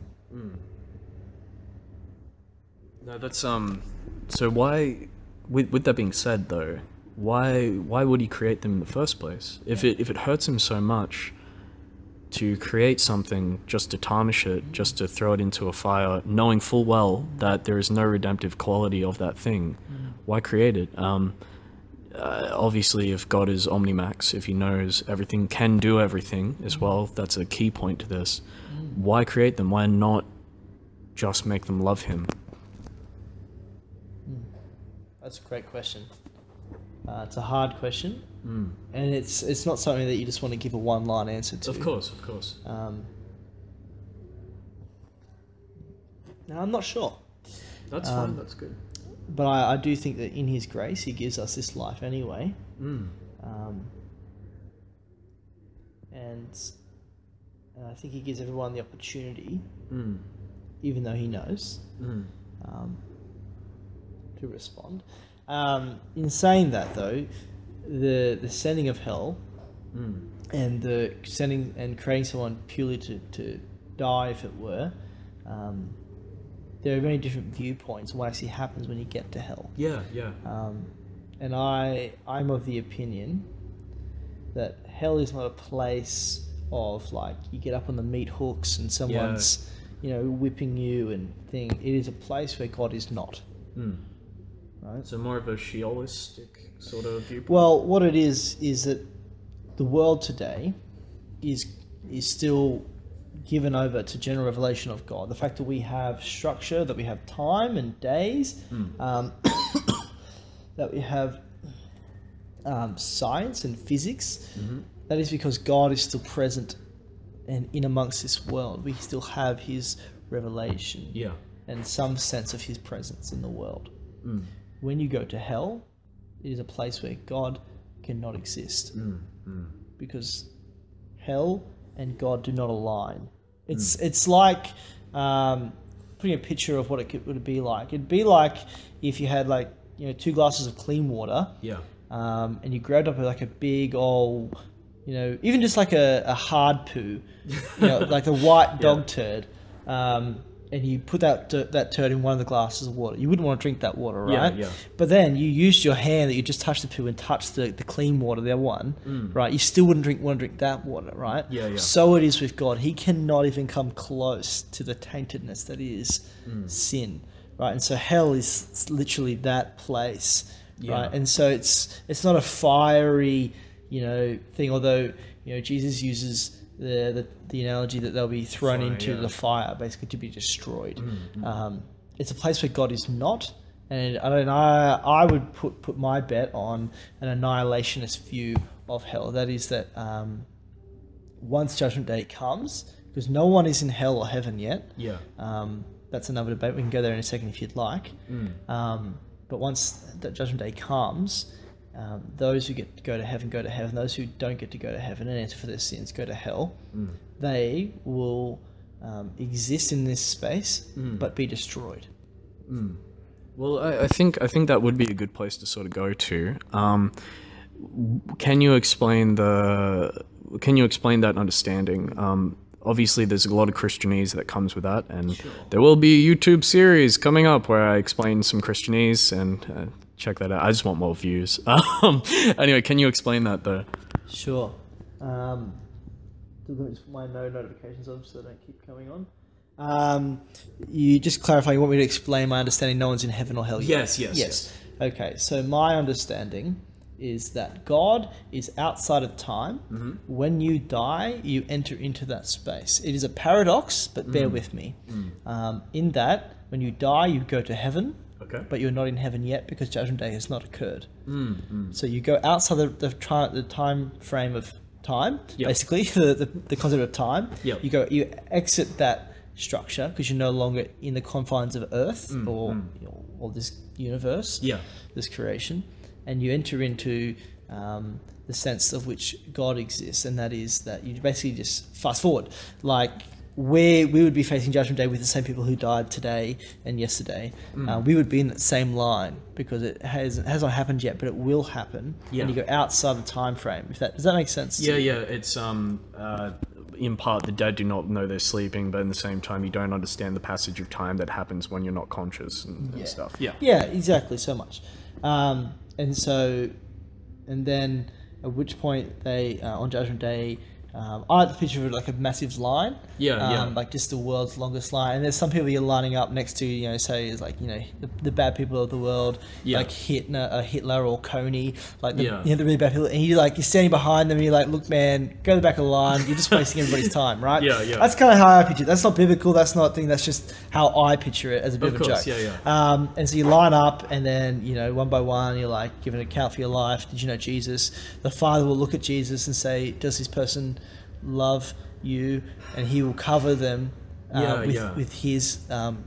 [SPEAKER 1] No, that's so why, with that being said though, why would he create them in the first place? If it hurts him so much to create something just to tarnish it, just to throw it into a fire, knowing full well that there is no redemptive quality of that thing, why create it? Obviously, if God is omnimax, if he knows everything, can do everything as well, that's a key point to this. Why create them? Why not just make them love him?
[SPEAKER 2] That's a great question. It's a hard question, and it's not something that you just want to give a one-line answer to.
[SPEAKER 1] Of course.
[SPEAKER 2] Now, I'm not sure.
[SPEAKER 1] That's fine. That's good.
[SPEAKER 2] But I do think that in his grace, he gives us this life anyway. And I think he gives everyone the opportunity, even though he knows, to respond. In saying that, though, the sending of hell and the sending and creating someone purely to die, if it were, there are many different viewpoints on what actually happens when you get to hell.
[SPEAKER 1] Yeah.
[SPEAKER 2] And I'm of the opinion that hell is not a place of, like, you get up on the meat hooks and someone's whipping you and thing. It is a place where God is not. Right?
[SPEAKER 1] So more of a Sheolistic sort of viewpoint?
[SPEAKER 2] Well, what it is that the world today is still given over to general revelation of God. The fact that we have structure, that we have time and days, that we have science and physics, that is because God is still present and in amongst this world. We still have his revelation and some sense of his presence in the world. When you go to hell, it is a place where God cannot exist, because hell and God do not align. It's like putting a picture of what it would be like. It'd be like if you had 2 glasses of clean water, and you grabbed up like a big old, even just like a hard poo, like a white dog turd, and you put that turd in one of the glasses of water. You wouldn't want to drink that water, right?
[SPEAKER 1] Yeah.
[SPEAKER 2] But then you used your hand that you just touched the poo and touched the clean water, the other one, right? You still wouldn't want to drink that water, right?
[SPEAKER 1] Yeah.
[SPEAKER 2] So it is with God. He cannot even come close to the taintedness that is sin, right? And so hell is literally that place, right? And so it's not a fiery, thing. Although Jesus uses the analogy that they'll be thrown into the fire, basically to be destroyed. It's a place where God is not, and I would put my bet on an annihilationist view of hell. That is that once Judgment Day comes, because no one is in hell or heaven yet. That's another debate. We can go there in a second if you'd like. But once that Judgment Day comes, those who get to go to heaven go to heaven. Those who don't get to go to heaven and answer for their sins go to hell. They will exist in this space, but be destroyed.
[SPEAKER 1] Well, I think that would be a good place to sort of go to. Can you explain that understanding? Obviously, there's a lot of Christianese that comes with that, and there will be a YouTube series coming up where I explain some Christianese, and check that out. I just want more views. Anyway, can you explain that though?
[SPEAKER 2] Sure. Let me just put my no notifications on so they don't keep coming on. You just clarify, you want me to explain my understanding no one's in heaven or hell yet? Yes. Okay, so my understanding is that God is outside of time. Mm-hmm. When you die, you enter into that space. It is a paradox, but bear with me. In that, when you die, you go to heaven, but you're not in heaven yet because Judgment Day has not occurred. So you go outside the time frame of time, basically, the concept of time. You exit that structure because you're no longer in the confines of Earth or this universe, this creation. And you enter into the sense of which God exists, and that is that you basically just fast forward. Like, where we would be facing Judgment Day with the same people who died today and yesterday, we would be in that same line because it has not happened yet, but it will happen. And you go outside the time frame. Does that make sense?
[SPEAKER 1] Yeah. It's in part, the dead do not know they're sleeping, but in the same time, you don't understand the passage of time that happens when you're not conscious and stuff.
[SPEAKER 2] Yeah, exactly. So much. And then at which point they, on Judgment Day, I like the picture of like a massive line. Like just the world's longest line. And there's some people you're lining up next to, say, is like, the bad people of the world, like Hitler or Coney, like the really bad people. And you're standing behind them and you're like, look, man, go to the back of the line. You're just wasting everybody's time, right? That's kind of how I picture it. That's not biblical. That's not a thing. That's just how I picture it as a bit of a joke. And so you line up and then, one by one, you're like, give an account for your life. Did you know Jesus? The Father will look at Jesus and say, does this person love you? And he will cover them with his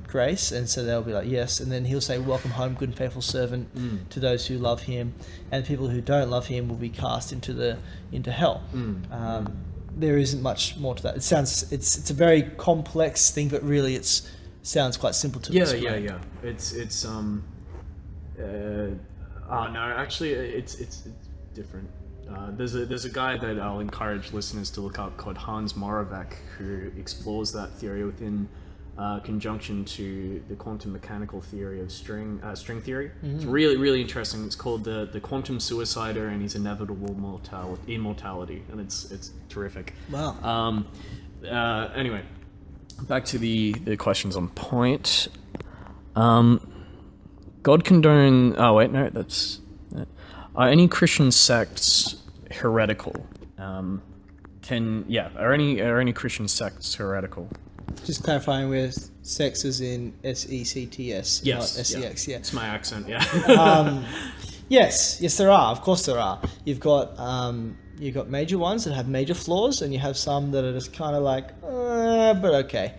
[SPEAKER 2] grace, and so they'll be like, yes. And then he'll say, welcome home, good and faithful servant, to those who love him, and people who don't love him will be cast into hell. There isn't much more to that. It's a very complex thing, but really it sounds quite simple to explain.
[SPEAKER 1] It's different. There's a guy that I'll encourage listeners to look up called Hans Moravec, who explores that theory within conjunction to the quantum mechanical theory of string theory. It's really, really interesting. It's called the quantum suicider and his inevitable immortality, and it's terrific.
[SPEAKER 2] Wow.
[SPEAKER 1] Anyway, back to the questions on point. God condone. Oh wait, no, that's. Are any Christian sects heretical? Are any Christian sects heretical?
[SPEAKER 2] Just clarifying, with sex as in SECTS, not SEX.
[SPEAKER 1] It's my accent.
[SPEAKER 2] Yes, there are. Of course, there are. You've got major ones that have major flaws, and you have some that are just kind of like, but okay.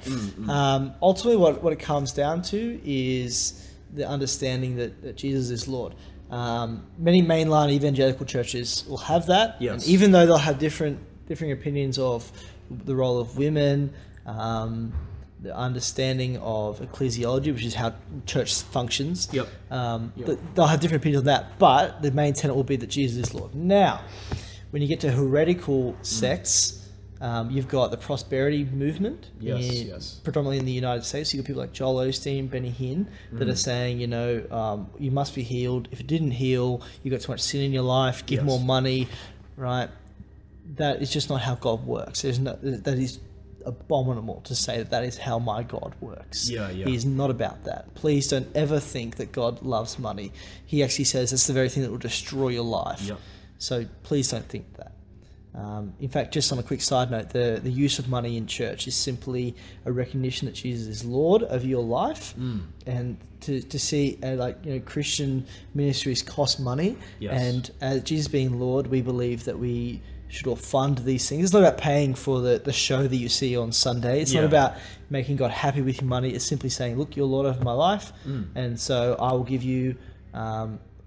[SPEAKER 2] Ultimately, what it comes down to is the understanding that Jesus is Lord. Many mainline evangelical churches will have that, and even though they'll have different opinions of the role of women, the understanding of ecclesiology, which is how church functions, they'll have different opinions on that, but the main tenet will be that Jesus is Lord. Now, when you get to heretical sects, you've got the prosperity movement, predominantly in the United States. You've got people like Joel Osteen, Benny Hinn, that are saying, you must be healed. If it didn't heal, you got too much sin in your life, give more money, right? That is just not how God works. That is abominable to say that is how my God works. He is not about that. Please don't ever think that God loves money. He actually says that's the very thing that will destroy your life. So please don't think that. In fact, just on a quick side note, the use of money in church is simply a recognition that Jesus is Lord over your life, and to see Christian ministries cost money, and as Jesus being Lord, we believe that we should all fund these things. It's not about paying for the show that you see on Sunday. It's not about making God happy with your money. It's simply saying, look, you're Lord over my life, and so I will give you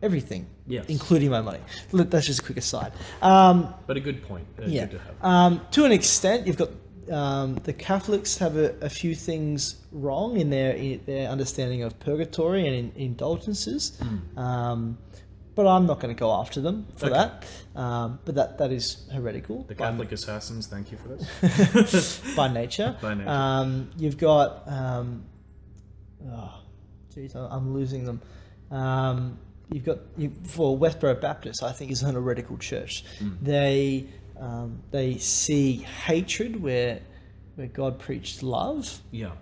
[SPEAKER 2] everything, including my money. That's just a quick aside.
[SPEAKER 1] But a good point. Good to have.
[SPEAKER 2] To an extent, you've got the Catholics have a few things wrong in their understanding of purgatory and indulgences. But I'm not going to go after them for that. But that is heretical.
[SPEAKER 1] The Catholic assassins, thank you for this.
[SPEAKER 2] By nature.
[SPEAKER 1] By nature.
[SPEAKER 2] You've got... I'm losing them. For Westboro Baptist, I think, is an heretical church. They see hatred where God preached love.
[SPEAKER 1] Yeah.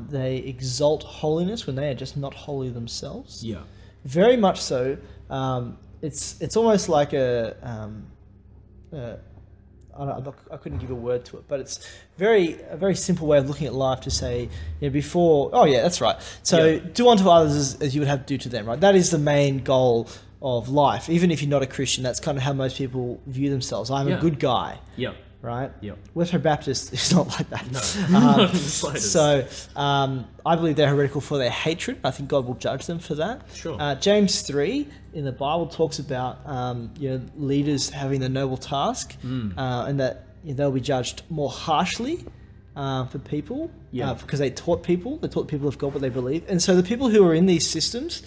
[SPEAKER 2] They exalt holiness when they are just not holy themselves.
[SPEAKER 1] Yeah.
[SPEAKER 2] Very much so. It's almost like I couldn't give a word to it, but it's a very simple way of looking at life to say, before... Oh, yeah, that's right. So do unto others as you would have to do to them, right? That is the main goal of life. Even if you're not a Christian, that's kind of how most people view themselves. I'm a good guy.
[SPEAKER 1] Yeah.
[SPEAKER 2] Right?
[SPEAKER 1] Yeah.
[SPEAKER 2] Westboro Baptist is not like that.
[SPEAKER 1] No, not in the slightest.
[SPEAKER 2] So I believe they're heretical for their hatred. I think God will judge them for that.
[SPEAKER 1] Sure.
[SPEAKER 2] James 3 in the Bible talks about leaders having the noble task and that they'll be judged more harshly for people because they taught people of God what they believe. And so the people who are in these systems,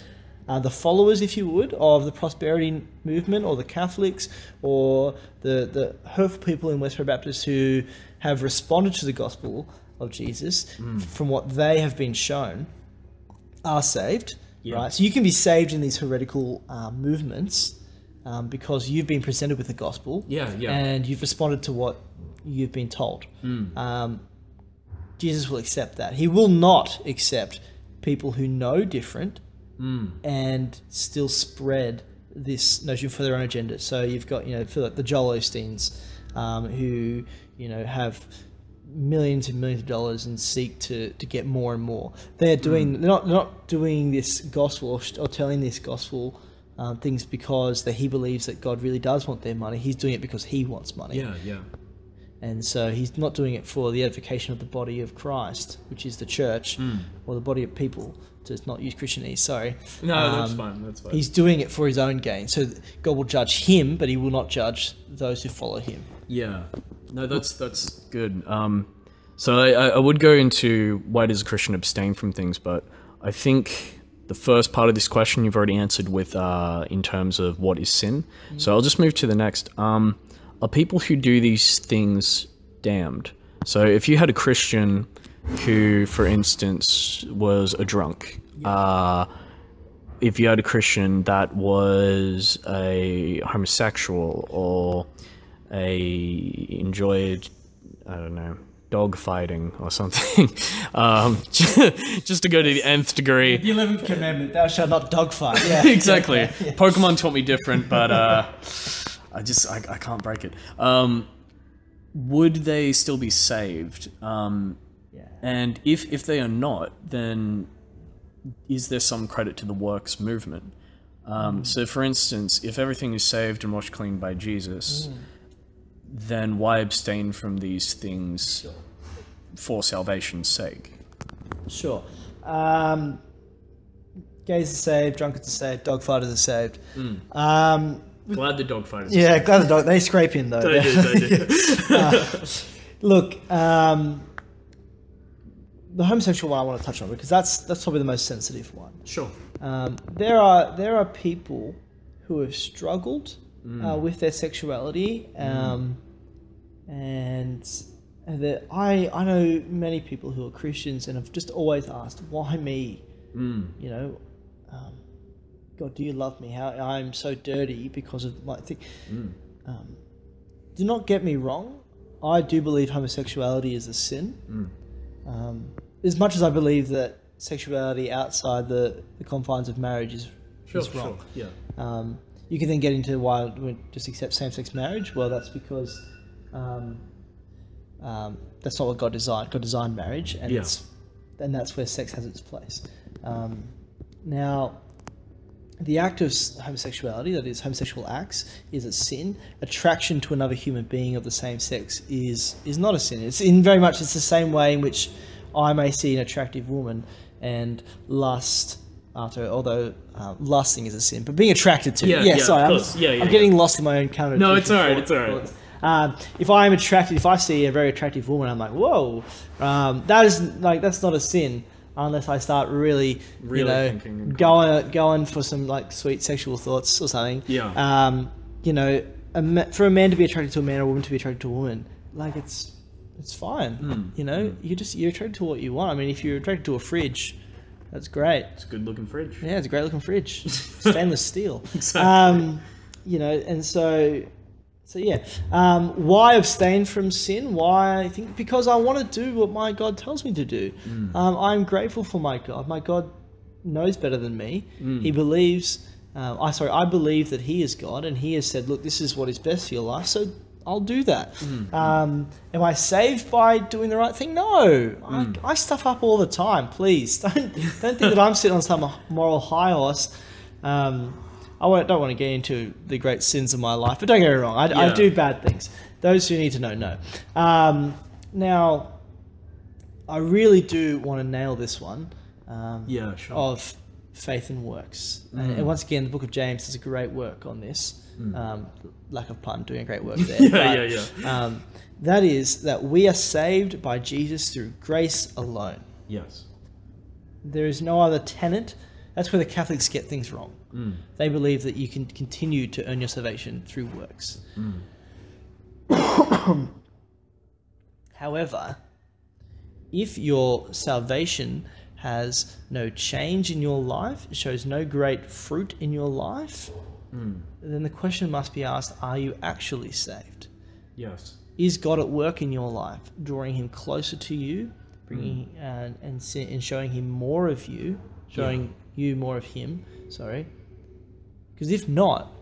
[SPEAKER 2] the followers, if you would, of the prosperity movement or the Catholics or the hurtful people in Westboro Baptist who have responded to the gospel of Jesus from what they have been shown are saved. Yeah. Right? So you can be saved in these heretical movements because you've been presented with the gospel and you've responded to what you've been told. Jesus will accept that. He will not accept people who know different and still spread this notion for their own agenda. So you've got, feel like the Joel Osteens who, have millions and millions of dollars and seek to get more and more. They're not doing this gospel or telling this gospel things because he believes that God really does want their money. He's doing it because he wants money. Yeah. And so he's not doing it for the edification of the body of Christ, which is the church, or the body of people, to not use Christianese, sorry.
[SPEAKER 1] No, that's fine.
[SPEAKER 2] He's doing it for his own gain. So God will judge him, but he will not judge those who follow him.
[SPEAKER 1] Yeah. No, that's good. So I would go into why does a Christian abstain from things, but I think the first part of this question you've already answered with in terms of what is sin. So I'll just move to the next. Are people who do these things damned? So if you had a Christian who, for instance, was a drunk, if you had a Christian that was a homosexual or enjoyed, I don't know, dog fighting or something, just to go to the nth degree.
[SPEAKER 2] The 11th commandment, thou shalt not dog fight. Yeah,
[SPEAKER 1] exactly. Yeah. Pokemon taught me different, but I can't break it. Would they still be saved? And if they are not, then is there some credit to the works movement? So for instance, if everything is saved and washed clean by Jesus, then why abstain from these things for salvation's sake?
[SPEAKER 2] Sure. Gays are saved, drunkards are saved, dogfighters are saved.
[SPEAKER 1] Glad the dogfighters.
[SPEAKER 2] Yeah, glad the dog. They scrape in though.
[SPEAKER 1] They do.
[SPEAKER 2] Look, the homosexual one I want to touch on because that's probably the most sensitive one.
[SPEAKER 1] Sure.
[SPEAKER 2] There are people who have struggled with their sexuality, and that I know many people who are Christians and have just always asked, why me? God, do you love me? How I'm so dirty because of my thing. Do not get me wrong. I do believe homosexuality is a sin. As much as I believe that sexuality outside the confines of marriage is wrong.
[SPEAKER 1] Sure. Yeah.
[SPEAKER 2] You can then get into why we just accept same-sex marriage. Well, that's because that's not what God designed. God designed marriage, and that's where sex has its place. Now, the act of homosexuality, that is homosexual acts, is a sin. Attraction to another human being of the same sex is not a sin. It's the same way in which I may see an attractive woman and lust after, although lusting is a sin, but being attracted to. I'm getting lost in my own counter.
[SPEAKER 1] No, it's alright.
[SPEAKER 2] If I am attracted, if I see a very attractive woman, I'm like, whoa, that's not a sin unless I start really
[SPEAKER 1] thinking
[SPEAKER 2] going for some like sweet sexual thoughts or something.
[SPEAKER 1] Yeah.
[SPEAKER 2] For a man to be attracted to a man or a woman to be attracted to a woman, like it's fine. You're attracted to what you want. I mean, if you're attracted to a fridge, that's great.
[SPEAKER 1] It's a good looking fridge.
[SPEAKER 2] Yeah, it's a great looking fridge. Stainless steel.
[SPEAKER 1] Exactly.
[SPEAKER 2] And so yeah. Why abstain from sin? Why? I think because I want to do what my God tells me to do. I'm grateful for my God. My God knows better than me. He believes. I believe that He is God, and He has said, "Look, this is what is best for your life." So I'll do that. Am I saved by doing the right thing? No. I stuff up all the time. Please don't think that I'm sitting on some moral high horse. I don't want to get into the great sins of my life, but don't get me wrong. I do bad things. Those who need to know. Now, I really do want to nail this one.
[SPEAKER 1] Sure.
[SPEAKER 2] Of faith and works. And once again, the book of James does a great work on this. Lack of pun, doing a great work there. That is that we are saved by Jesus through grace alone.
[SPEAKER 1] Yes.
[SPEAKER 2] There is no other tenet. That's where the Catholics get things wrong. They believe that you can continue to earn your salvation through works. However, if your salvation has no change in your life, shows no great fruit in your life, then the question must be asked, are you actually saved?
[SPEAKER 1] Yes.
[SPEAKER 2] Is God at work in your life, drawing Him closer to you, bringing and showing Him more of you, showing you more of Him? Sorry. Because if not,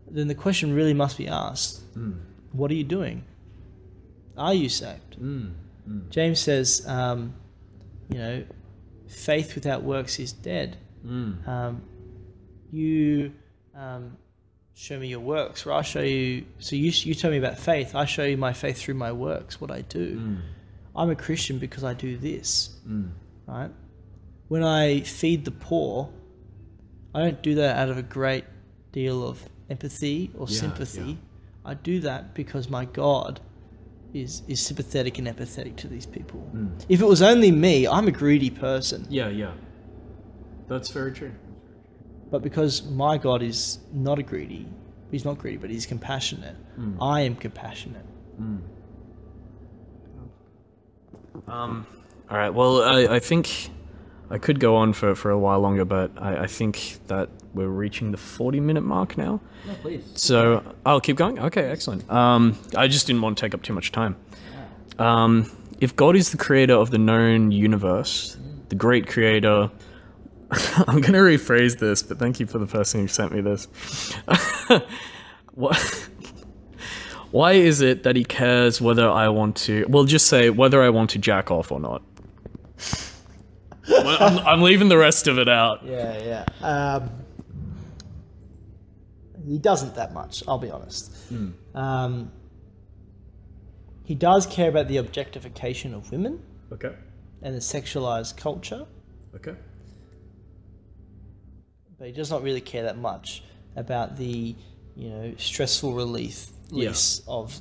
[SPEAKER 2] then the question really must be asked, what are you doing? Are you saved? James says, faith without works is dead. You show me your works, or I'll show you. So you tell me about faith. I show you my faith through my works, what I do. I'm a Christian because I do this, right? When I feed the poor, I don't do that out of a great deal of empathy or sympathy. I do that because my God is sympathetic and empathetic to these people. If it was only me, I'm a greedy person.
[SPEAKER 1] Yeah. That's very true.
[SPEAKER 2] But because my God is not he's not greedy, but he's compassionate. I am compassionate.
[SPEAKER 1] All right. Well, I think I could go on for a while longer, but I think that we're reaching the 40-minute mark now.
[SPEAKER 2] No, please.
[SPEAKER 1] So I'll keep going. Okay, excellent. I just didn't want to take up too much time. If God is the creator of the known universe, the great creator, I'm going to rephrase this, but thank you for the person who sent me this. Why is it that he cares whether I want to, well, just say whether I want to jack off or not? Well, I'm leaving the rest of it out.
[SPEAKER 2] Yeah. He doesn't that much, I'll be honest. He does care about the objectification of women.
[SPEAKER 1] Okay.
[SPEAKER 2] And the sexualized culture.
[SPEAKER 1] Okay.
[SPEAKER 2] But he does not really care that much about the, stressful release of,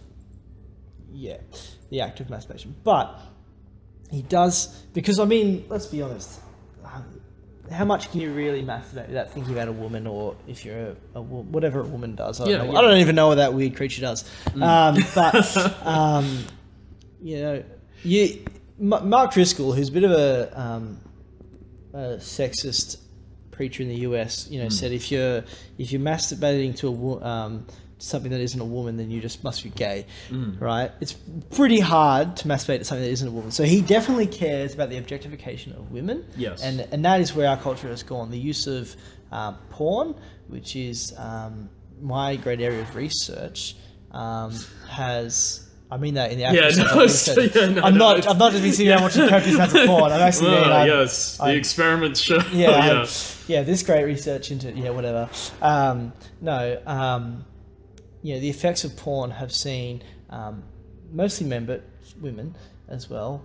[SPEAKER 2] the act of masturbation. But he does, because, let's be honest, how much can you really masturbate without thinking about a woman, or if you're whatever a woman does? I don't even know what that weird creature does. Mark Driscoll, who's a bit of a sexist preacher in the US, said if you're masturbating to something that isn't a woman, then you just must be gay, right? It's pretty hard to masturbate to something that isn't a woman. So he definitely cares about the objectification of women.
[SPEAKER 1] Yes.
[SPEAKER 2] And that is where our culture has gone. The use of porn, which is my great area of research, has... I mean that in the actual I've not just been sitting down watching copious amounts of porn. I've actually
[SPEAKER 1] the experiments show.
[SPEAKER 2] This great research into whatever. The effects of porn have seen mostly men, but women as well,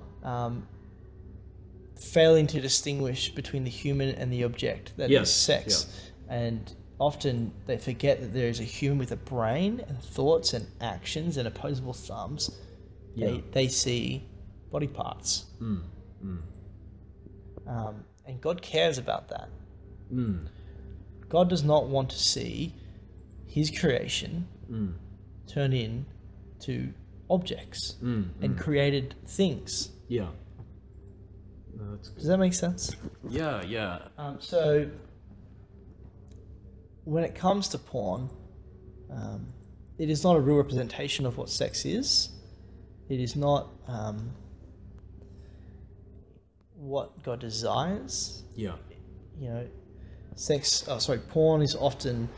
[SPEAKER 2] failing to distinguish between the human and the object, that is sex. And often they forget that there is a human with a brain and thoughts and actions and opposable thumbs.
[SPEAKER 1] Yeah.
[SPEAKER 2] They see body parts. And God cares about that. God does not want to see his creation turn into objects and created things.
[SPEAKER 1] Yeah. No, that's good.
[SPEAKER 2] Does that make sense?
[SPEAKER 1] Yeah.
[SPEAKER 2] So when it comes to porn, it is not a real representation of what sex is. It is not what God desires.
[SPEAKER 1] Yeah.
[SPEAKER 2] You know, porn is often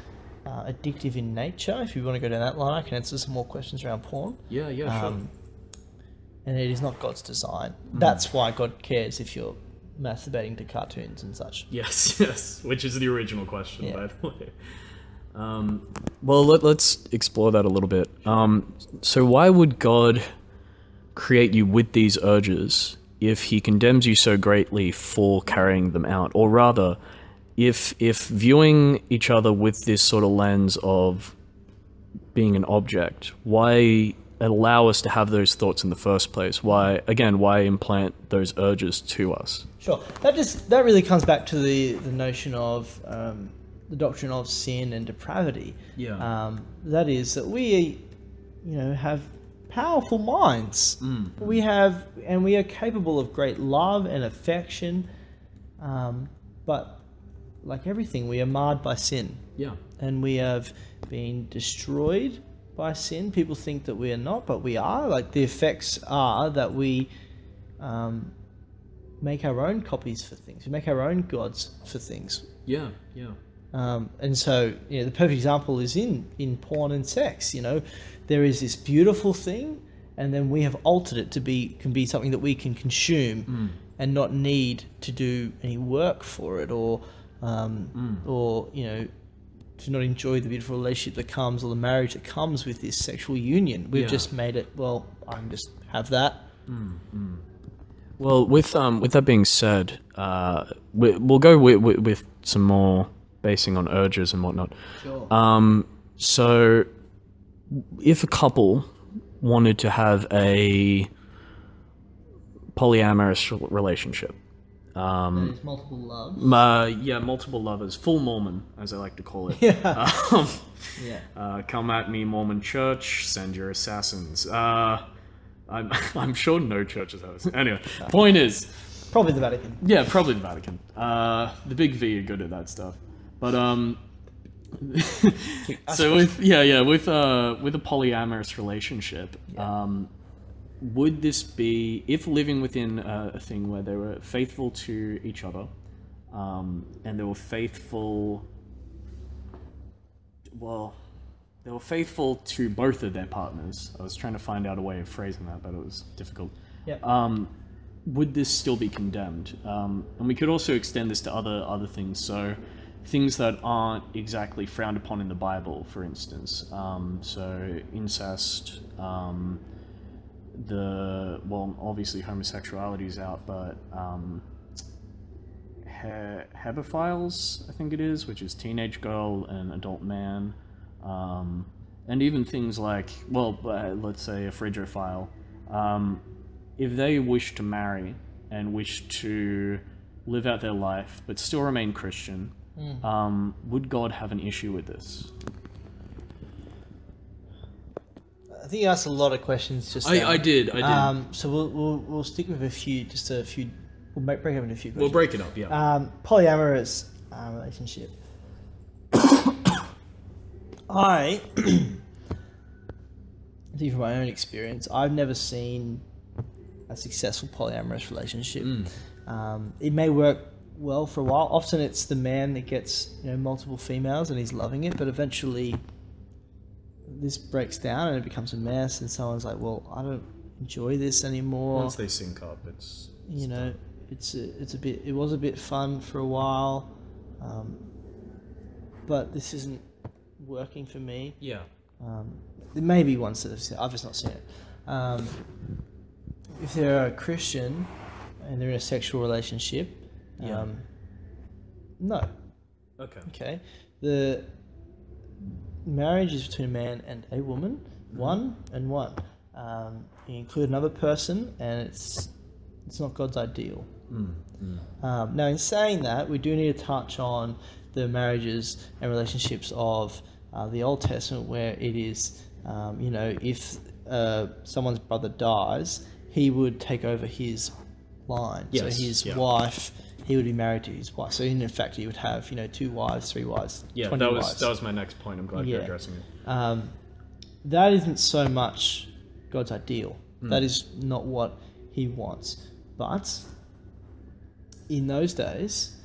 [SPEAKER 2] addictive in nature. If you want to go down that line, I can answer some more questions around porn.
[SPEAKER 1] Yeah, sure.
[SPEAKER 2] And it is not God's design. That's why God cares if you're masturbating to cartoons and such.
[SPEAKER 1] Yes, which is the original question, by the way. Well, let's explore that a little bit. So why would God create you with these urges if he condemns you so greatly for carrying them out? Or rather, if viewing each other with this sort of lens of being an object, why allow us to have those thoughts in the first place? Why implant those urges to us?
[SPEAKER 2] Sure. That really comes back to the notion of the doctrine of sin and depravity.
[SPEAKER 1] Yeah.
[SPEAKER 2] That is that we, have powerful minds. We are capable of great love and affection, but like everything, we are marred by sin.
[SPEAKER 1] Yeah.
[SPEAKER 2] And we have been destroyed by sin. People think that we are not, but we are. Like, the effects are that we make our own copies for things. We make our own gods for things.
[SPEAKER 1] Yeah.
[SPEAKER 2] And so, the perfect example is in porn and sex. There is this beautiful thing, and then we have altered it to can be something that we can consume and not need to do any work for it, or to not enjoy the beautiful relationship that comes, or the marriage that comes with this sexual union. We've just made it, well, I can just have that.
[SPEAKER 1] Well, with that being said, we'll go with some more basing on urges and whatnot.
[SPEAKER 2] Sure.
[SPEAKER 1] So if a couple wanted to have a polyamorous relationship,
[SPEAKER 2] There's multiple loves.
[SPEAKER 1] Multiple lovers, full Mormon, as I like to call it. Come at me, Mormon Church, send your assassins. I'm sure no churches have this. Anyway, point is,
[SPEAKER 2] probably the Vatican.
[SPEAKER 1] Yeah, probably the Vatican. The big V are good at that stuff. But so with a polyamorous relationship, would this be, if living within a thing where they were faithful to each other, and they were faithful to both of their partners? I was trying to find out a way of phrasing that, but it was difficult. Would this still be condemned? And we could also extend this to other things. So things that aren't exactly frowned upon in the Bible, for instance. So incest, obviously homosexuality is out, but hebephiles, I think it is, which is teenage girl and adult man, and even things like, let's say a frigophile, if they wish to marry and wish to live out their life but still remain Christian, would God have an issue with this?
[SPEAKER 2] I think you asked a lot of questions just
[SPEAKER 1] I did.
[SPEAKER 2] So we'll stick with a few. We'll break up into a few questions.
[SPEAKER 1] We'll break it up, yeah.
[SPEAKER 2] Polyamorous relationship. I think from my own experience, I've never seen a successful polyamorous relationship. It may work well for a while. Often it's the man that gets multiple females and he's loving it, but eventually this breaks down and it becomes a mess, and someone's like, well, I don't enjoy this anymore.
[SPEAKER 1] Once they sync up, it
[SPEAKER 2] was a bit fun for a while, but this isn't working for me.
[SPEAKER 1] Yeah.
[SPEAKER 2] There may be ones that I've just not seen it. If they're a Christian and they're in a sexual relationship, no.
[SPEAKER 1] Okay.
[SPEAKER 2] Okay. the marriage is between a man and a woman, one and one. You include another person, and it's not God's ideal. Now, in saying that, we do need to touch on the marriages and relationships of the Old Testament, where it is, if someone's brother dies, he would take over his line.
[SPEAKER 1] Yes,
[SPEAKER 2] so his wife, he would be married to his wife. So in effect, he would have 2 wives, 3 wives, 20 wives.
[SPEAKER 1] That was my next point. I'm glad you're addressing it.
[SPEAKER 2] That isn't so much God's ideal. That is not what he wants. But in those days,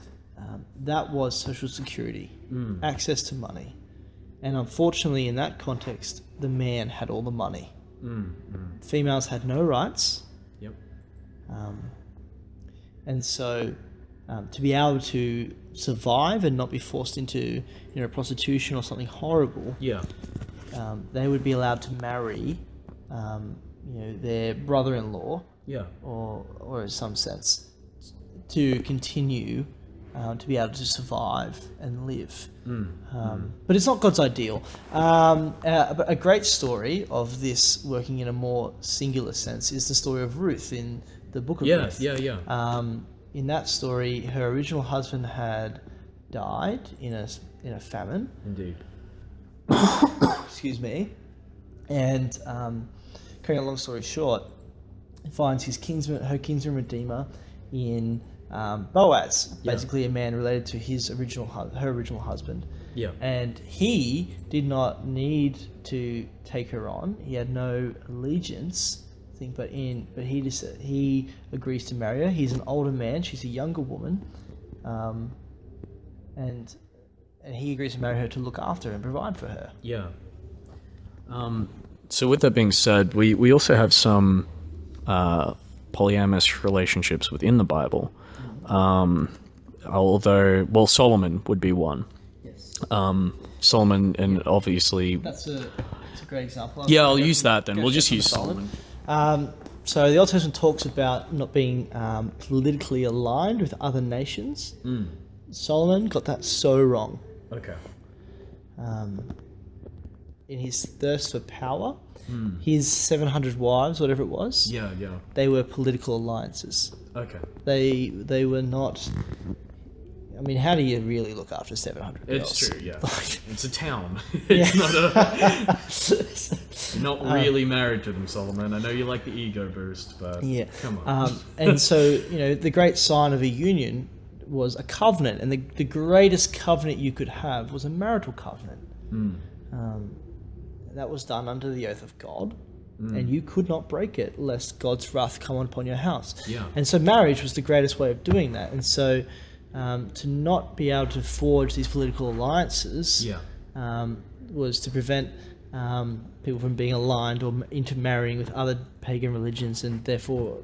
[SPEAKER 2] that was social security, access to money. And unfortunately, in that context, the man had all the money. Females had no rights.
[SPEAKER 1] Yep.
[SPEAKER 2] And so to be able to survive and not be forced into prostitution or something horrible, they would be allowed to marry their brother-in-law, or in some sense, to continue to be able to survive and live. But it's not God's ideal. But a great story of this working in a more singular sense is the story of Ruth in the book of Ruth. In that story, her original husband had died in a famine.
[SPEAKER 1] Indeed.
[SPEAKER 2] Excuse me. And cutting a long story short, finds her kinsman redeemer in Boaz, basically a man related to her original husband. And he did not need to take her on. He had no allegiance, I think, but he agrees to marry her. He's an older man. She's a younger woman, and he agrees to marry her to look after her and provide for her.
[SPEAKER 1] So with that being said, we also have some polyamorous relationships within the Bible. Although, Solomon would be one.
[SPEAKER 2] Yes.
[SPEAKER 1] Solomon, and obviously...
[SPEAKER 2] That's a great example.
[SPEAKER 1] I'll use that then. We'll just use Solomon.
[SPEAKER 2] So the Old Testament talks about not being politically aligned with other nations. Solomon got that so wrong.
[SPEAKER 1] Okay.
[SPEAKER 2] In his thirst for power, his 700 wives, whatever it was, they were political alliances.
[SPEAKER 1] Okay.
[SPEAKER 2] They were not... I mean, how do you really look after 700 girls?
[SPEAKER 1] It's true, yeah. It's a town. It's not you're not really married to them, Solomon. I know you like the ego boost, but come on.
[SPEAKER 2] And so, the great sign of a union was a covenant, and the greatest covenant you could have was a marital covenant. That was done under the oath of God, and you could not break it lest God's wrath come upon your house. And so marriage was the greatest way of doing that. And so to not be able to forge these political alliances was to prevent people from being aligned or intermarrying with other pagan religions, and therefore,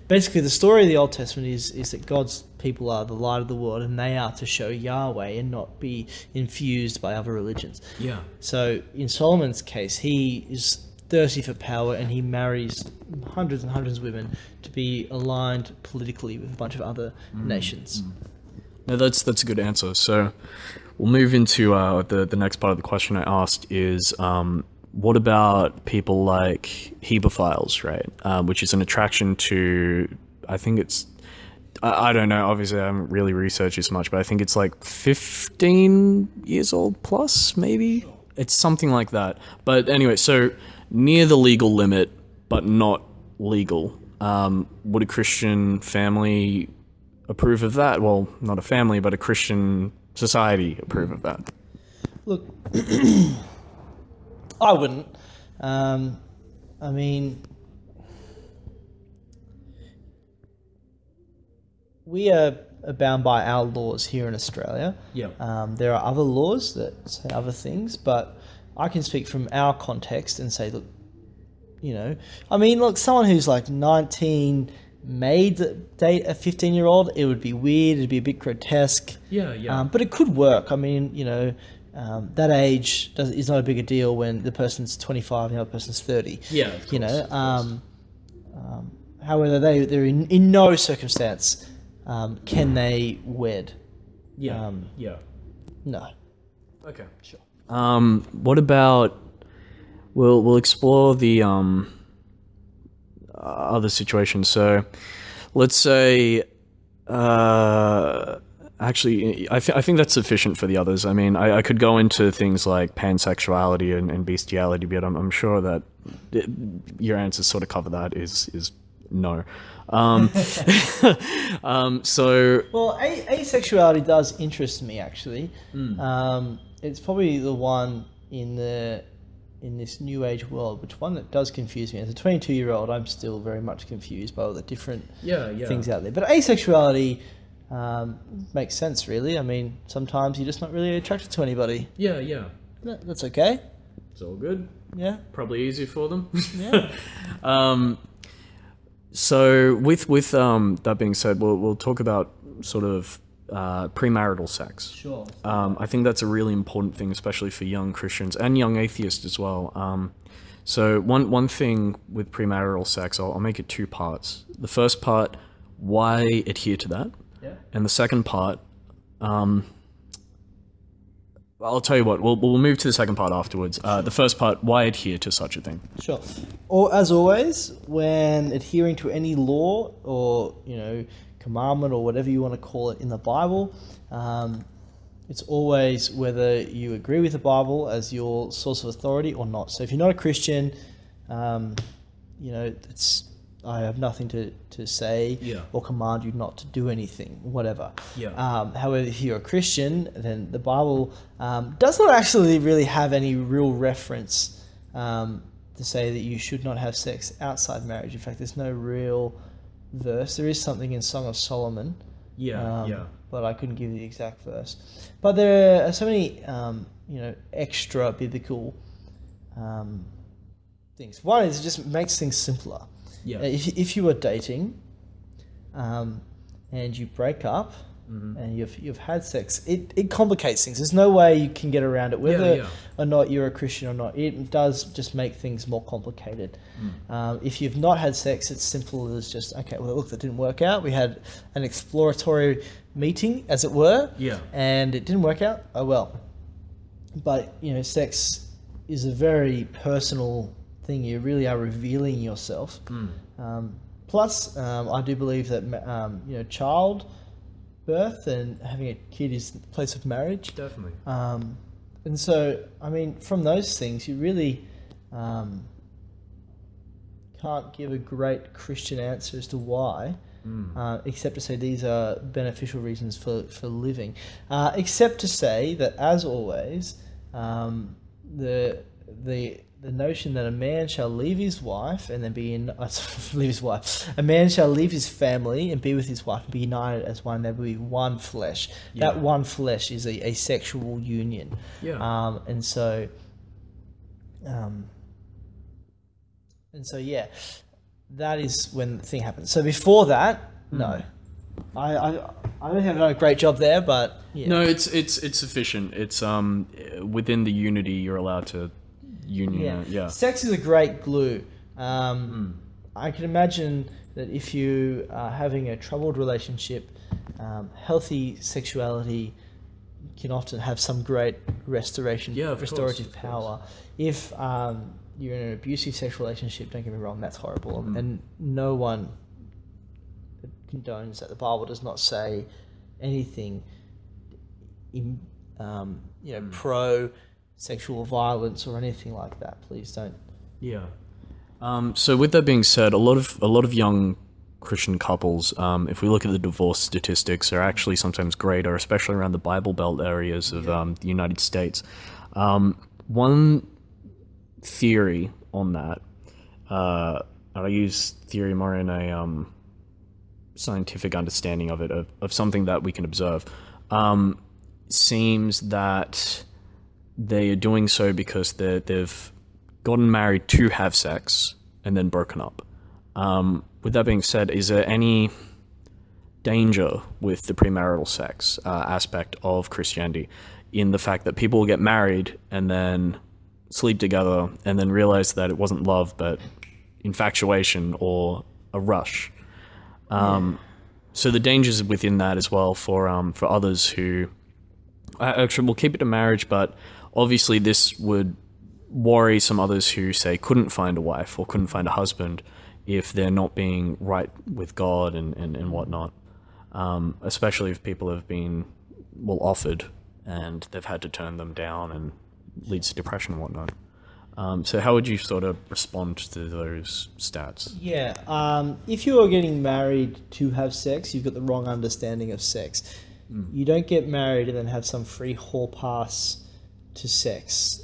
[SPEAKER 2] basically the story of the Old Testament is that God's people are the light of the world, and they are to show Yahweh and not be infused by other religions. So in Solomon's case, he is thirsty for power, and he marries hundreds and hundreds of women to be aligned politically with a bunch of other nations.
[SPEAKER 1] No, that's a good answer. So we'll move into the next part of the question I asked is, what about people like hebephiles, right? Which is an attraction to, I think it's, I don't know, obviously I haven't really researched this much, but I think it's like 15 years old plus, maybe? It's something like that. But anyway, so near the legal limit, but not legal. Would a Christian family approve of that? Well, not a family, but a Christian society approve of that?
[SPEAKER 2] Look, I wouldn't. I mean, we are bound by our laws here in Australia. There are other laws that say other things, but I can speak from our context and say, look, someone who's like 19 date a 15-year-old, it would be weird, it'd be a bit grotesque. But it could work. I mean, that age is not a big a deal when the person's 25 and the other person's 30.
[SPEAKER 1] Of course.
[SPEAKER 2] However, they're in no circumstance can they wed.
[SPEAKER 1] No. Okay.
[SPEAKER 2] Sure.
[SPEAKER 1] What about we'll explore the other situations. So, let's say, actually, I think that's sufficient for the others. I mean, I could go into things like pansexuality and bestiality, but I'm sure that your answers sort of cover that. Is no. So
[SPEAKER 2] Well, asexuality does interest me actually. It's probably the one in this new age world, which one that does confuse me. As a 22-year-old, I'm still very much confused by all the different things out there. But asexuality makes sense, really. I mean, sometimes you're just not really attracted to anybody.
[SPEAKER 1] Yeah.
[SPEAKER 2] That's okay.
[SPEAKER 1] It's all good.
[SPEAKER 2] Yeah.
[SPEAKER 1] Probably easy for them.
[SPEAKER 2] Yeah.
[SPEAKER 1] So with that being said, we'll talk about sort of premarital sex.
[SPEAKER 2] Sure.
[SPEAKER 1] I think that's a really important thing, especially for young Christians and young atheists as well. So one thing with premarital sex, I'll make it two parts. The first part, why adhere to that?
[SPEAKER 2] Yeah.
[SPEAKER 1] And the second part, I'll tell you what, we'll move to the second part afterwards. The first part, why adhere to such a thing?
[SPEAKER 2] Sure. Or as always, when adhering to any law or commandment or whatever you want to call it in the Bible, it's always whether you agree with the Bible as your source of authority or not. So if you're not a Christian, I have nothing to say or command you not to do anything, whatever. However, if you're a Christian, then the Bible does not actually really have any real reference to say that you should not have sex outside marriage. In fact, there's no real verse. There is something in Song of Solomon, but I couldn't give you the exact verse. But there are so many, extra biblical things. One is it just makes things simpler. If you are dating, and you break up, and you've had sex, it complicates things. There's no way you can get around it, whether or not you're a Christian or not. It does just make things more complicated. If you've not had sex, it's simple as just, okay, well, look, that didn't work out. We had an exploratory meeting, as it were, and it didn't work out. Oh well. But sex is a very personal thing. You really are revealing yourself. Plus, I do believe that child birth and having a kid is the place of marriage.
[SPEAKER 1] Definitely.
[SPEAKER 2] And so, I mean, from those things, you really can't give a great Christian answer as to why, except to say these are beneficial reasons for living. Except to say that, as always, the notion that a man shall leave his wife and then a man shall leave his family and be with his wife and be united as one. There will be one flesh. That one flesh is a sexual union. And so that is when the thing happens. So before that, no. I don't think I've done a great job there, but
[SPEAKER 1] no, it's sufficient. It's within the unity you're allowed to union.
[SPEAKER 2] Sex is a great glue. I can imagine that if you are having a troubled relationship, healthy sexuality can often have some great restorative power. If you're in an abusive sexual relationship, don't get me wrong, that's horrible, and no one condones that. The Bible does not say anything pro sexual violence or anything like that. Please don't.
[SPEAKER 1] So with that being said, a lot of young Christian couples, if we look at the divorce statistics, are actually sometimes greater, especially around the Bible Belt areas of the United States. One theory on that, I use theory more in a scientific understanding of it, of something that we can observe, seems that they are doing so because they've gotten married to have sex and then broken up. With that being said, is there any danger with the premarital sex aspect of Christianity in the fact that people will get married and then sleep together and then realize that it wasn't love but infatuation or a rush? So the dangers within that as well for others who Actually, we'll keep it to marriage, but obviously this would worry some others who, say, couldn't find a wife or couldn't find a husband if they're not being right with God and whatnot. Especially if people have been, offered and they've had to turn them down and leads to depression and whatnot. So how would you sort of respond to those stats?
[SPEAKER 2] Yeah, if you are getting married to have sex, you've got the wrong understanding of sex. You don't get married and then have some free hall pass to sex.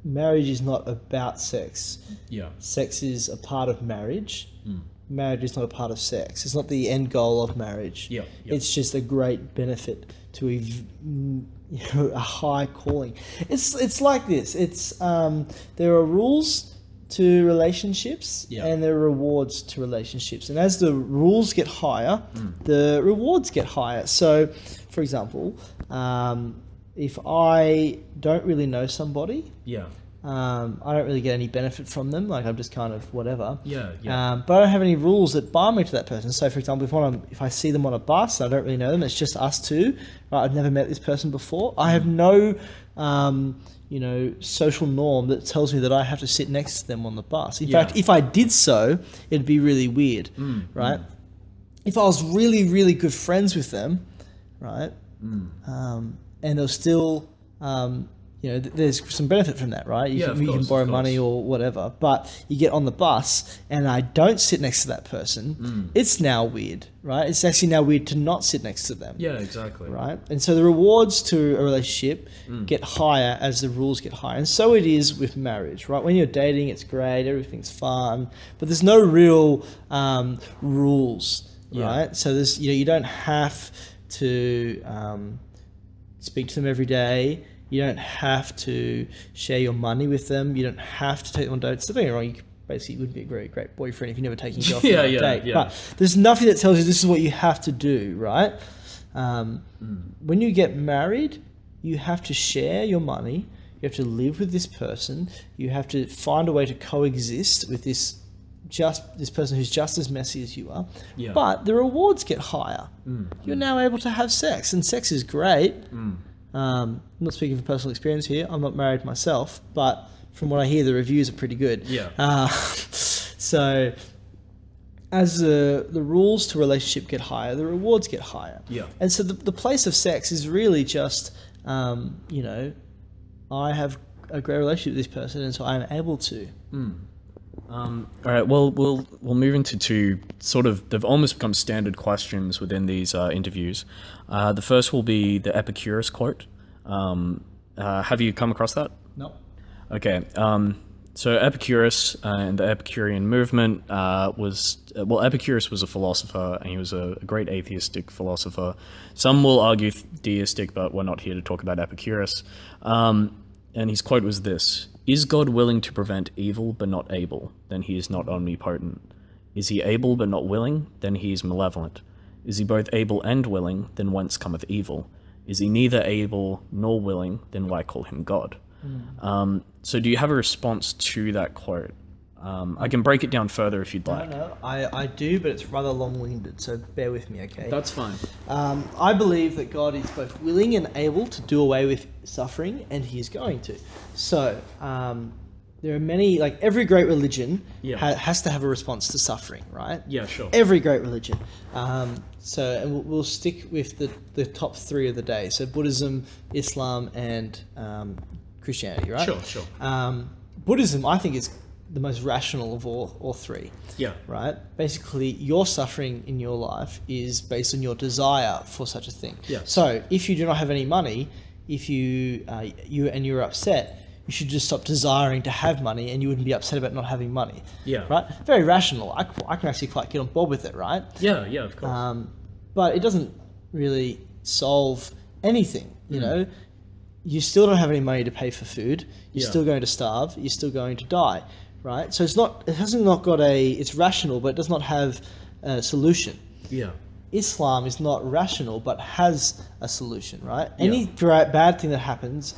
[SPEAKER 2] Marriage is not about sex.
[SPEAKER 1] Yeah.
[SPEAKER 2] Sex is a part of marriage. Marriage is not a part of sex. It's not the end goal of marriage.
[SPEAKER 1] Yeah.
[SPEAKER 2] It's just a great benefit to a high calling. It's like this. It's there are rules to relationships and there are rewards to relationships. And as the rules get higher, the rewards get higher. So, for example, if I don't really know somebody, I don't really get any benefit from them. Like, I'm just kind of whatever. But I don't have any rules that bind me to that person. So, for example, if I see them on a bus, I don't really know them. It's just us two. Right? I've never met this person before. I have no, social norm that tells me that I have to sit next to them on the bus. In fact, if I did so, it'd be really weird, right? If I was really, really good friends with them, right, and they're still, there's some benefit from that, right? You can borrow money or whatever, but you get on the bus and I don't sit next to that person. It's now weird, right? It's actually now weird to not sit next to them.
[SPEAKER 1] Yeah, exactly.
[SPEAKER 2] Right? And so the rewards to a relationship get higher as the rules get higher. And so it is with marriage, right? When you're dating, it's great, everything's fun, but there's no real rules, right? So there's, you don't have to speak to them every day. You don't have to share your money with them. You don't have to take them on dates. Don't get me wrong, you basically wouldn't be a very great boyfriend if you never taken your girlfriend on a date. But there's nothing that tells you this is what you have to do, right? When you get married, you have to share your money. You have to live with this person. You have to find a way to coexist with this person who's just as messy as you are. But the rewards get higher. You're now able to have sex, and sex is great. I'm not speaking from personal experience here. I'm not married myself, but from what I hear, the reviews are pretty good. So as the rules to relationship get higher, the rewards get higher. And so the place of sex is really just, I have a great relationship with this person, and so I'm able to.
[SPEAKER 1] All right. Well, we'll move into two sort of, they've almost become standard questions within these interviews. The first will be the Epicurus quote. Have you come across that?
[SPEAKER 2] No.
[SPEAKER 1] Okay. So Epicurus and the Epicurean movement Epicurus was a philosopher, and he was a great atheistic philosopher. Some will argue deistic, but we're not here to talk about Epicurus. And his quote was this: "Is God willing to prevent evil but not able? Then he is not omnipotent. Is he able but not willing? Then he is malevolent. Is he both able and willing? Then whence cometh evil? Is he neither able nor willing? Then why call him God?" So do you have a response to that quote? I can break it down further if you'd like.
[SPEAKER 2] No, I do, but it's rather long-winded, so bear with me, okay?
[SPEAKER 1] That's fine.
[SPEAKER 2] I believe that God is both willing and able to do away with suffering, and he is going to. So, there are many, like every great religion has to have a response to suffering, right?
[SPEAKER 1] Yeah, sure.
[SPEAKER 2] Every great religion. And we'll stick with the top three of the day. So Buddhism, Islam, and Christianity, right?
[SPEAKER 1] Sure.
[SPEAKER 2] Buddhism, I think, is the most rational of all three. Yeah. Right? Basically, your suffering in your life is based on your desire for such a thing. Yeah. So if you do not have any money, if you're upset, you should just stop desiring to have money, and you wouldn't be upset about not having money. Yeah. Right? Very rational. I can actually quite get on board with it, right?
[SPEAKER 1] Yeah, of course.
[SPEAKER 2] But it doesn't really solve anything, you know? You still don't have any money to pay for food. You're still going to starve. You're still going to die, right? So it's rational, but it does not have a solution. Yeah. Islam is not rational, but has a solution, right? Yeah. Any bad thing that happens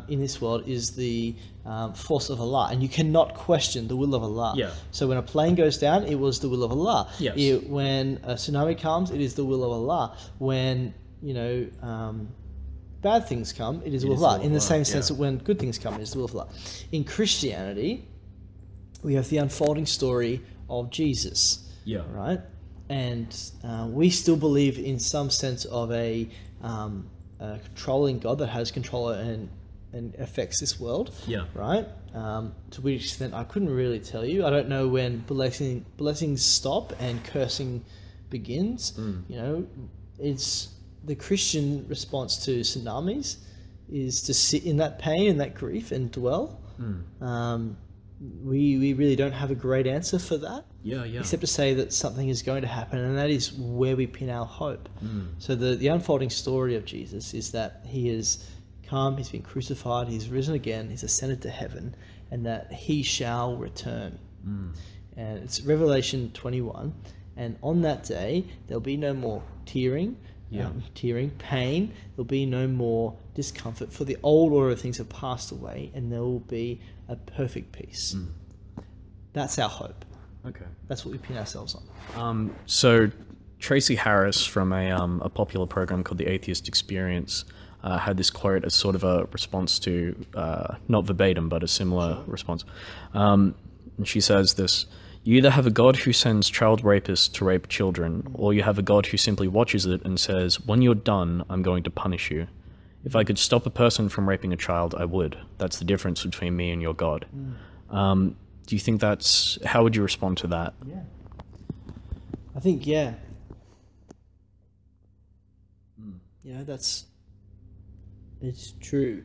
[SPEAKER 2] in this world is the force of Allah, and you cannot question the will of Allah. Yeah. So when a plane goes down, it was the will of Allah. Yes. When a tsunami comes, it is the will of Allah. When bad things come, it is the will of Allah. In the same sense that when good things come, it is the will of Allah. In Christianity, we have the unfolding story of Jesus.
[SPEAKER 1] Yeah.
[SPEAKER 2] Right? And we still believe in some sense of a controlling God that has control and affects this world.
[SPEAKER 1] Yeah.
[SPEAKER 2] Right? To which extent, I couldn't really tell you. I don't know when blessings stop and cursing begins. You know, it's the Christian response to tsunamis is to sit in that pain and that grief and dwell. We really don't have a great answer for that. Except to say that something is going to happen, and that is where we pin our hope. So the unfolding story of Jesus is that he has come, he's been crucified, he's risen again, he's ascended to heaven, and that he shall return. And it's Revelation 21, and on that day there'll be no more tearing, pain, there'll be no more discomfort, for the old order of things have passed away, and there will be a perfect peace. That's our hope.
[SPEAKER 1] Okay.
[SPEAKER 2] That's what we pin ourselves on.
[SPEAKER 1] So Tracy Harris from a popular program called The Atheist Experience had this quote as sort of a response to, not verbatim, but a similar response. And she says this: you either have a God who sends child rapists to rape children, or you have a God who simply watches it and says, when you're done, I'm going to punish you. If I could stop a person from raping a child, I would. That's the difference between me and your God. Do you think that's... how would you respond to that?
[SPEAKER 2] Yeah. I think, yeah. You know, it's true.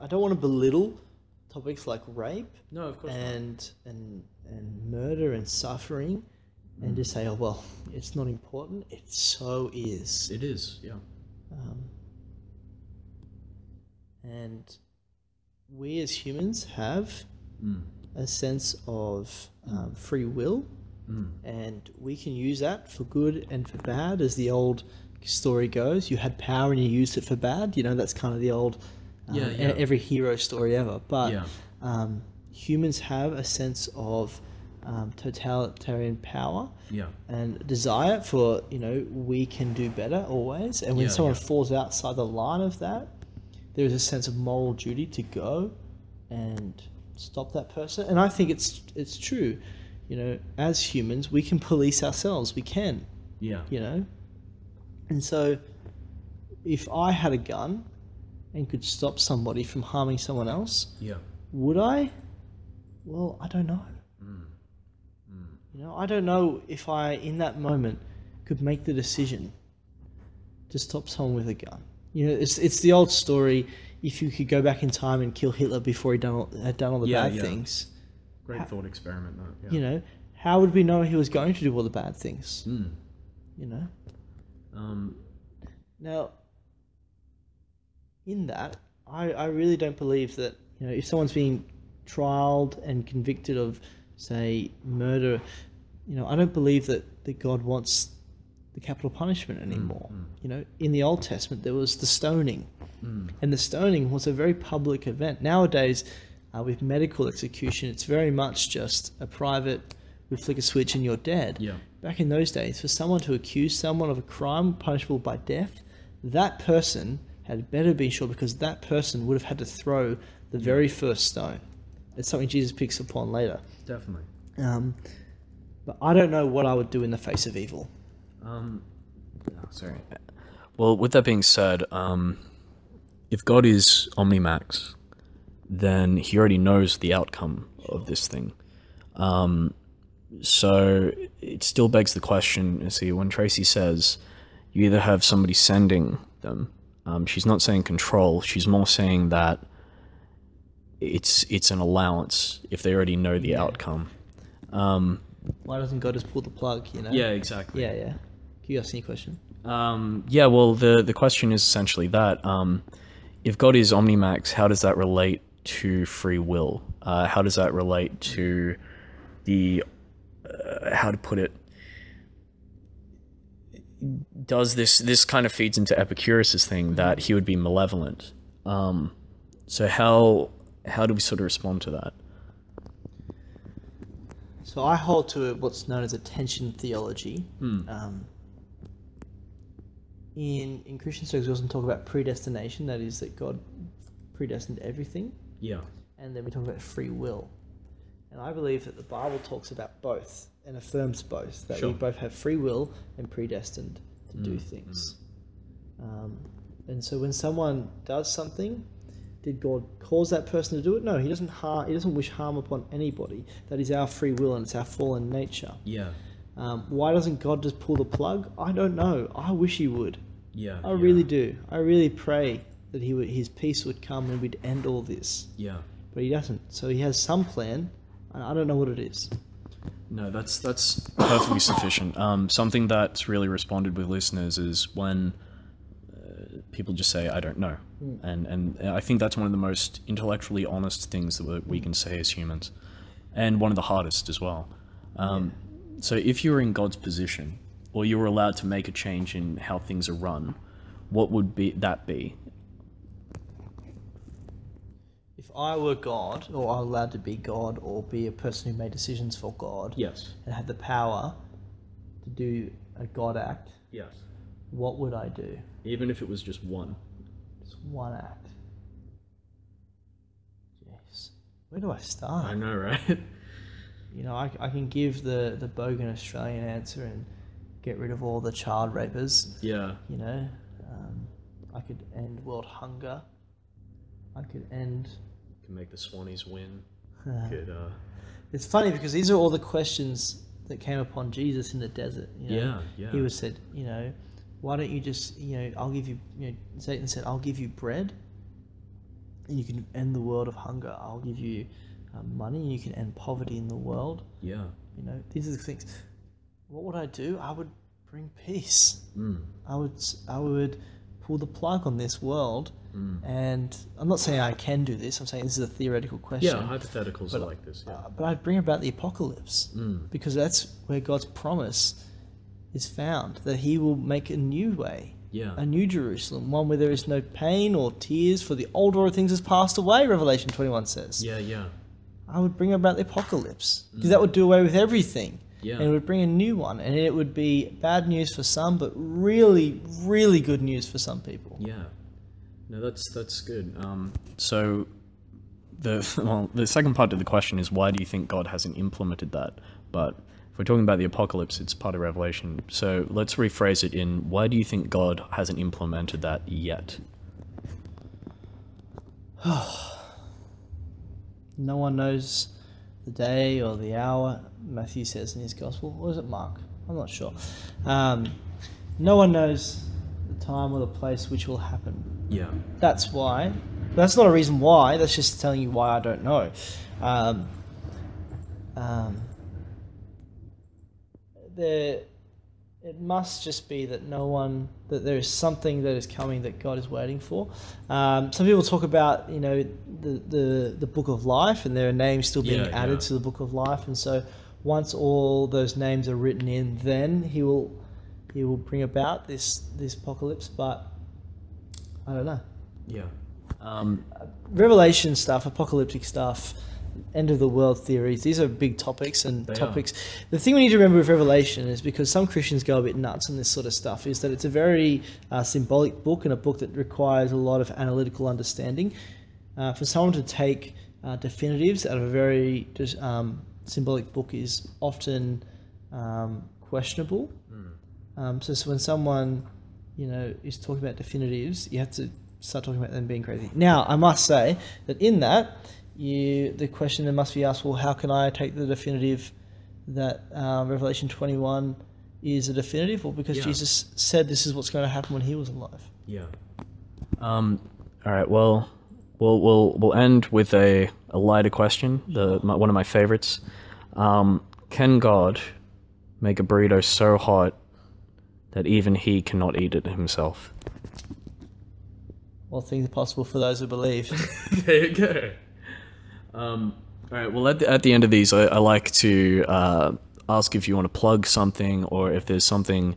[SPEAKER 2] I don't want to belittle topics like rape.
[SPEAKER 1] No, of course
[SPEAKER 2] and murder and suffering, and just say, oh, well, it's not important. It so is.
[SPEAKER 1] It is, yeah.
[SPEAKER 2] And we as humans have a sense of free will, and we can use that for good and for bad, as the old story goes. You had power and you used it for bad. You know, that's kind of the old every hero story ever. But humans have a sense of totalitarian power and desire for, you know, we can do better always. And when someone falls outside the line of that, there is a sense of moral duty to go and stop that person. And I think it's true. You know, as humans, we can police ourselves. We can. Yeah. You know? And so if I had a gun and could stop somebody from harming someone else, would I? Well, I don't know. You know, I don't know if I, in that moment, could make the decision to stop someone with a gun. You know, it's the old story. If you could go back in time and kill Hitler before he had done all the bad things.
[SPEAKER 1] Great thought experiment, though.
[SPEAKER 2] You know, how would we know he was going to do all the bad things? You know? Now, in that, I really don't believe that, you know, if someone's being trialed and convicted of, say, murder, you know, I don't believe that God wants the capital punishment anymore. You know, in the Old Testament, there was the stoning. And the stoning was a very public event. Nowadays, with medical execution, it's very much just a private, we flick a switch and you're dead. Back in those days, for someone to accuse someone of a crime punishable by death, that person had better been sure, because that person would have had to throw the very first stone. It's something Jesus picks up on later.
[SPEAKER 1] Definitely.
[SPEAKER 2] But I don't know what I would do in the face of evil.
[SPEAKER 1] Sorry. Well, with that being said, if God is Omnimax, then he already knows the outcome of this thing. So it still begs the question, you see, when Tracy says you either have somebody sending them, she's not saying control, she's more saying that it's an allowance if they already know the outcome.
[SPEAKER 2] Why doesn't God just pull the plug, you know?
[SPEAKER 1] Yeah, exactly.
[SPEAKER 2] Yeah. Can you ask any question?
[SPEAKER 1] Yeah, well, the question is essentially that. If God is Omnimax, how does that relate to free will? How does that relate to the... how to put it? Does this kind of feeds into Epicurus' thing that he would be malevolent? So how do we sort of respond to that?
[SPEAKER 2] So I hold to what's known as attention theology. in Christian circles, we often talk about predestination. That is, that God predestined everything.
[SPEAKER 1] Yeah.
[SPEAKER 2] And then we talk about free will. And I believe that the Bible talks about both and affirms both. That we both have free will and predestined to do things. And so when someone does something, did God cause that person to do it? No, he doesn't He doesn't wish harm upon anybody. That is our free will and it's our fallen nature.
[SPEAKER 1] Yeah.
[SPEAKER 2] Why doesn't God just pull the plug? I don't know. I wish he would.
[SPEAKER 1] Yeah.
[SPEAKER 2] I really do. I really pray that his peace would come and we'd end all this.
[SPEAKER 1] Yeah.
[SPEAKER 2] But he doesn't. So he has some plan, and I don't know what it is.
[SPEAKER 1] No, that's perfectly sufficient. Something that's really responded with listeners is when people just say, I don't know. And I think that's one of the most intellectually honest things that we can say as humans. And one of the hardest as well. So if you were in God's position, or you were allowed to make a change in how things are run, what would that be?
[SPEAKER 2] If I were God, or I was allowed to be God, or be a person who made decisions for God,
[SPEAKER 1] Yes.
[SPEAKER 2] and had the power to do a God act,
[SPEAKER 1] Yes.
[SPEAKER 2] what would I do?
[SPEAKER 1] Even if it was just one.
[SPEAKER 2] Just one act. Jeez. Where do I start?
[SPEAKER 1] I know, right?
[SPEAKER 2] You know, I can give the bogan Australian answer and get rid of all the child rapers.
[SPEAKER 1] Yeah.
[SPEAKER 2] You know, I could end world hunger. I could end...
[SPEAKER 1] Can make the Swannies win. Could,
[SPEAKER 2] It's funny because these are all the questions that came upon Jesus in the desert. You know?
[SPEAKER 1] Yeah.
[SPEAKER 2] He was said, you know, why don't you just, you know, I'll give you, you know, Satan said, I'll give you bread and you can end the world of hunger. I'll give you money and you can end poverty in the world.
[SPEAKER 1] Yeah.
[SPEAKER 2] You know, these are the things. What would I do? I would bring peace. I would pull the plug on this world. And I'm not saying I can do this. I'm saying this is a theoretical question.
[SPEAKER 1] Yeah, hypotheticals are like this. Yeah.
[SPEAKER 2] But I'd bring about the apocalypse because that's where God's promise is found, that he will make a new way, a new Jerusalem, one where there is no pain or tears, for the old order of things has passed away, Revelation 21 says.
[SPEAKER 1] Yeah.
[SPEAKER 2] I would bring about the apocalypse because that would do away with everything.
[SPEAKER 1] Yeah.
[SPEAKER 2] And it would bring a new one, and it would be bad news for some, but really, really good news for some people.
[SPEAKER 1] Yeah. No, that's good. So the second part of the question is, why do you think God hasn't implemented that? But if we're talking about the apocalypse, it's part of Revelation. So let's rephrase it in, why do you think God hasn't implemented that yet?
[SPEAKER 2] No one knows the day or the hour, Matthew says in his gospel. Or is it Mark? I'm not sure. No one knows the time or the place which will happen.
[SPEAKER 1] Yeah.
[SPEAKER 2] That's why. That's not a reason why. That's just telling you why I don't know. It must just be that that there is something that is coming that God is waiting for. Some people talk about, you know, the book of life, and there are names still being added to the book of life, and so once all those names are written in, then he will bring about this apocalypse. But I don't know.
[SPEAKER 1] Yeah.
[SPEAKER 2] Revelation stuff, apocalyptic stuff, end of the world theories, these are big topics and topics. The thing we need to remember with Revelation is, because some Christians go a bit nuts on this sort of stuff, is that it's a very symbolic book, and a book that requires a lot of analytical understanding. For someone to take definitives out of a very symbolic book is often questionable. So when someone, you know, is talking about definitives, you have to start talking about them being crazy. Now, I must say that in that, the question then must be asked, well, how can I take the definitive that Revelation 21 is a definitive? Well, because Jesus said this is what's going to happen when he was alive.
[SPEAKER 1] Yeah. All right. Well, we'll end with a lighter question. One of my favorites. Can God make a burrito so hot that even he cannot eat it himself?
[SPEAKER 2] All things are possible for those who believe.
[SPEAKER 1] There you go. All right. Well, at the end of these, I like to ask if you want to plug something, or if there's something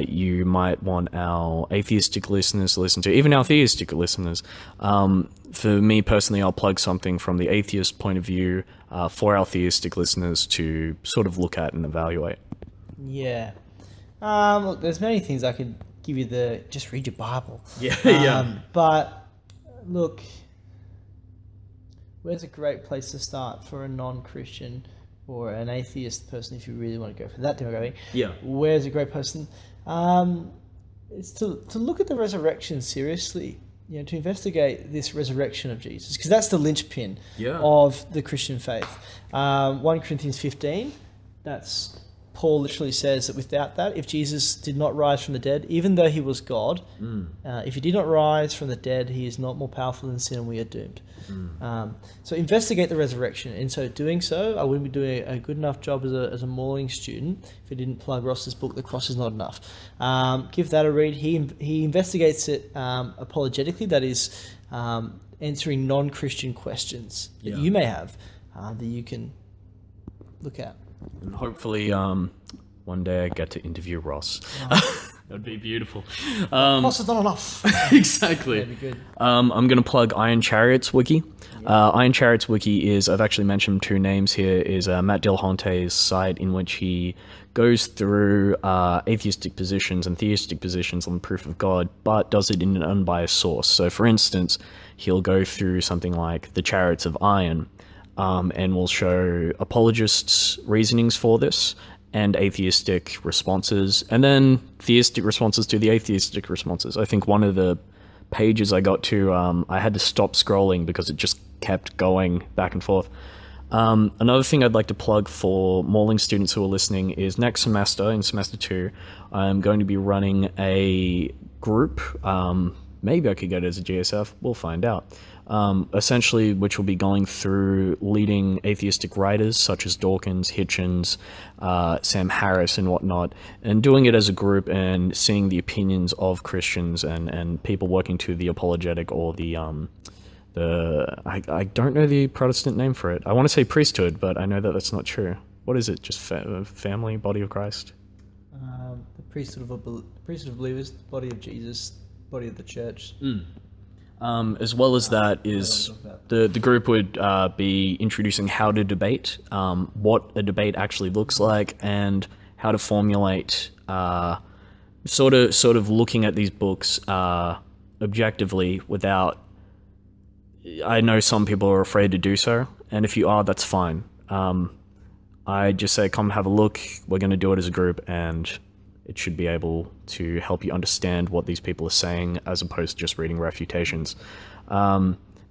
[SPEAKER 1] you might want our atheistic listeners to listen to, even our theistic listeners. For me personally, I'll plug something from the atheist point of view for our theistic listeners to sort of look at and evaluate.
[SPEAKER 2] Yeah. Look, there's many things I could give you the just read your Bible.
[SPEAKER 1] Yeah.
[SPEAKER 2] But look, where's a great place to start for a non-Christian or an atheist person if you really want to go for that demographic?
[SPEAKER 1] Yeah.
[SPEAKER 2] Where's a great person? It's to look at the resurrection seriously. To investigate this resurrection of Jesus, because that's the linchpin of the Christian faith. 1 Corinthians 15, that's Paul literally says that without that, if Jesus did not rise from the dead, even though he was God, if he did not rise from the dead, he is not more powerful than sin and we are doomed. So investigate the resurrection. And so doing so, I wouldn't be doing a good enough job as a Mauling student if I didn't plug Ross's book, The Cross is Not Enough. Give that a read. He investigates it apologetically, that is answering non-Christian questions that you may have that you can look at.
[SPEAKER 1] And hopefully one day I get to interview Ross. That'd be beautiful.
[SPEAKER 2] Ross is not enough.
[SPEAKER 1] Exactly.
[SPEAKER 2] That'd be good.
[SPEAKER 1] I'm going to plug Iron Chariot's wiki. Iron Chariot's wiki is, I've actually mentioned two names here, is Matt Dillahunty's site in which he goes through atheistic positions and theistic positions on the proof of God, but does it in an unbiased source. So for instance, he'll go through something like the Chariots of Iron, and will show apologists' reasonings for this, and atheistic responses, and then theistic responses to the atheistic responses. I think one of the pages I got to, I had to stop scrolling because it just kept going back and forth. Another thing I'd like to plug for Mauling students who are listening is next semester, in semester 2, I'm going to be running a group. Maybe I could get it as a GSF, we'll find out. Essentially, which will be going through leading atheistic writers such as Dawkins, Hitchens, Sam Harris and whatnot, and doing it as a group and seeing the opinions of Christians and people working to the apologetic or I don't know the Protestant name for it. I want to say priesthood, but I know that that's not true. What is it? Just family, body of Christ?
[SPEAKER 2] The priesthood of believers, body of Jesus, body of the church.
[SPEAKER 1] As well as that is the group would be introducing how to debate, what a debate actually looks like, and how to formulate, sort of looking at these books objectively without. I know some people are afraid to do so, and if you are, that's fine. I just say come have a look. We're going to do it as a group, and it should be able to help you understand what these people are saying as opposed to just reading refutations.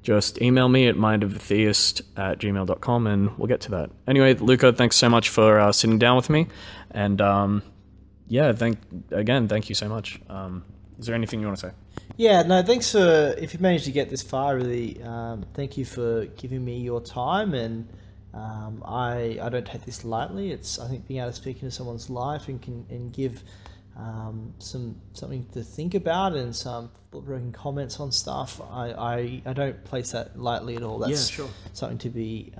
[SPEAKER 1] Just email me at mindofthetheist@gmail.com and we'll get to that. Anyway, Luca, thanks so much for sitting down with me. And yeah, thank you so much. Is there anything you want to say?
[SPEAKER 2] Yeah, no, thanks for, if you managed to get this far, really, thank you for giving me your time, and I don't take this lightly. It's, I think, being able to speak into someone's life and give something to think about and some broken comments on stuff. I don't place that lightly at all. That's something to be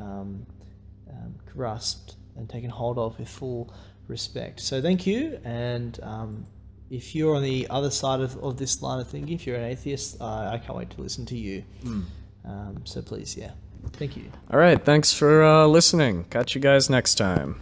[SPEAKER 2] grasped and taken hold of with full respect. So thank you, and if you're on the other side of this line of thinking, if you're an atheist, I can't wait to listen to you. So please, thank you.
[SPEAKER 1] All right, thanks for listening. Catch you guys next time.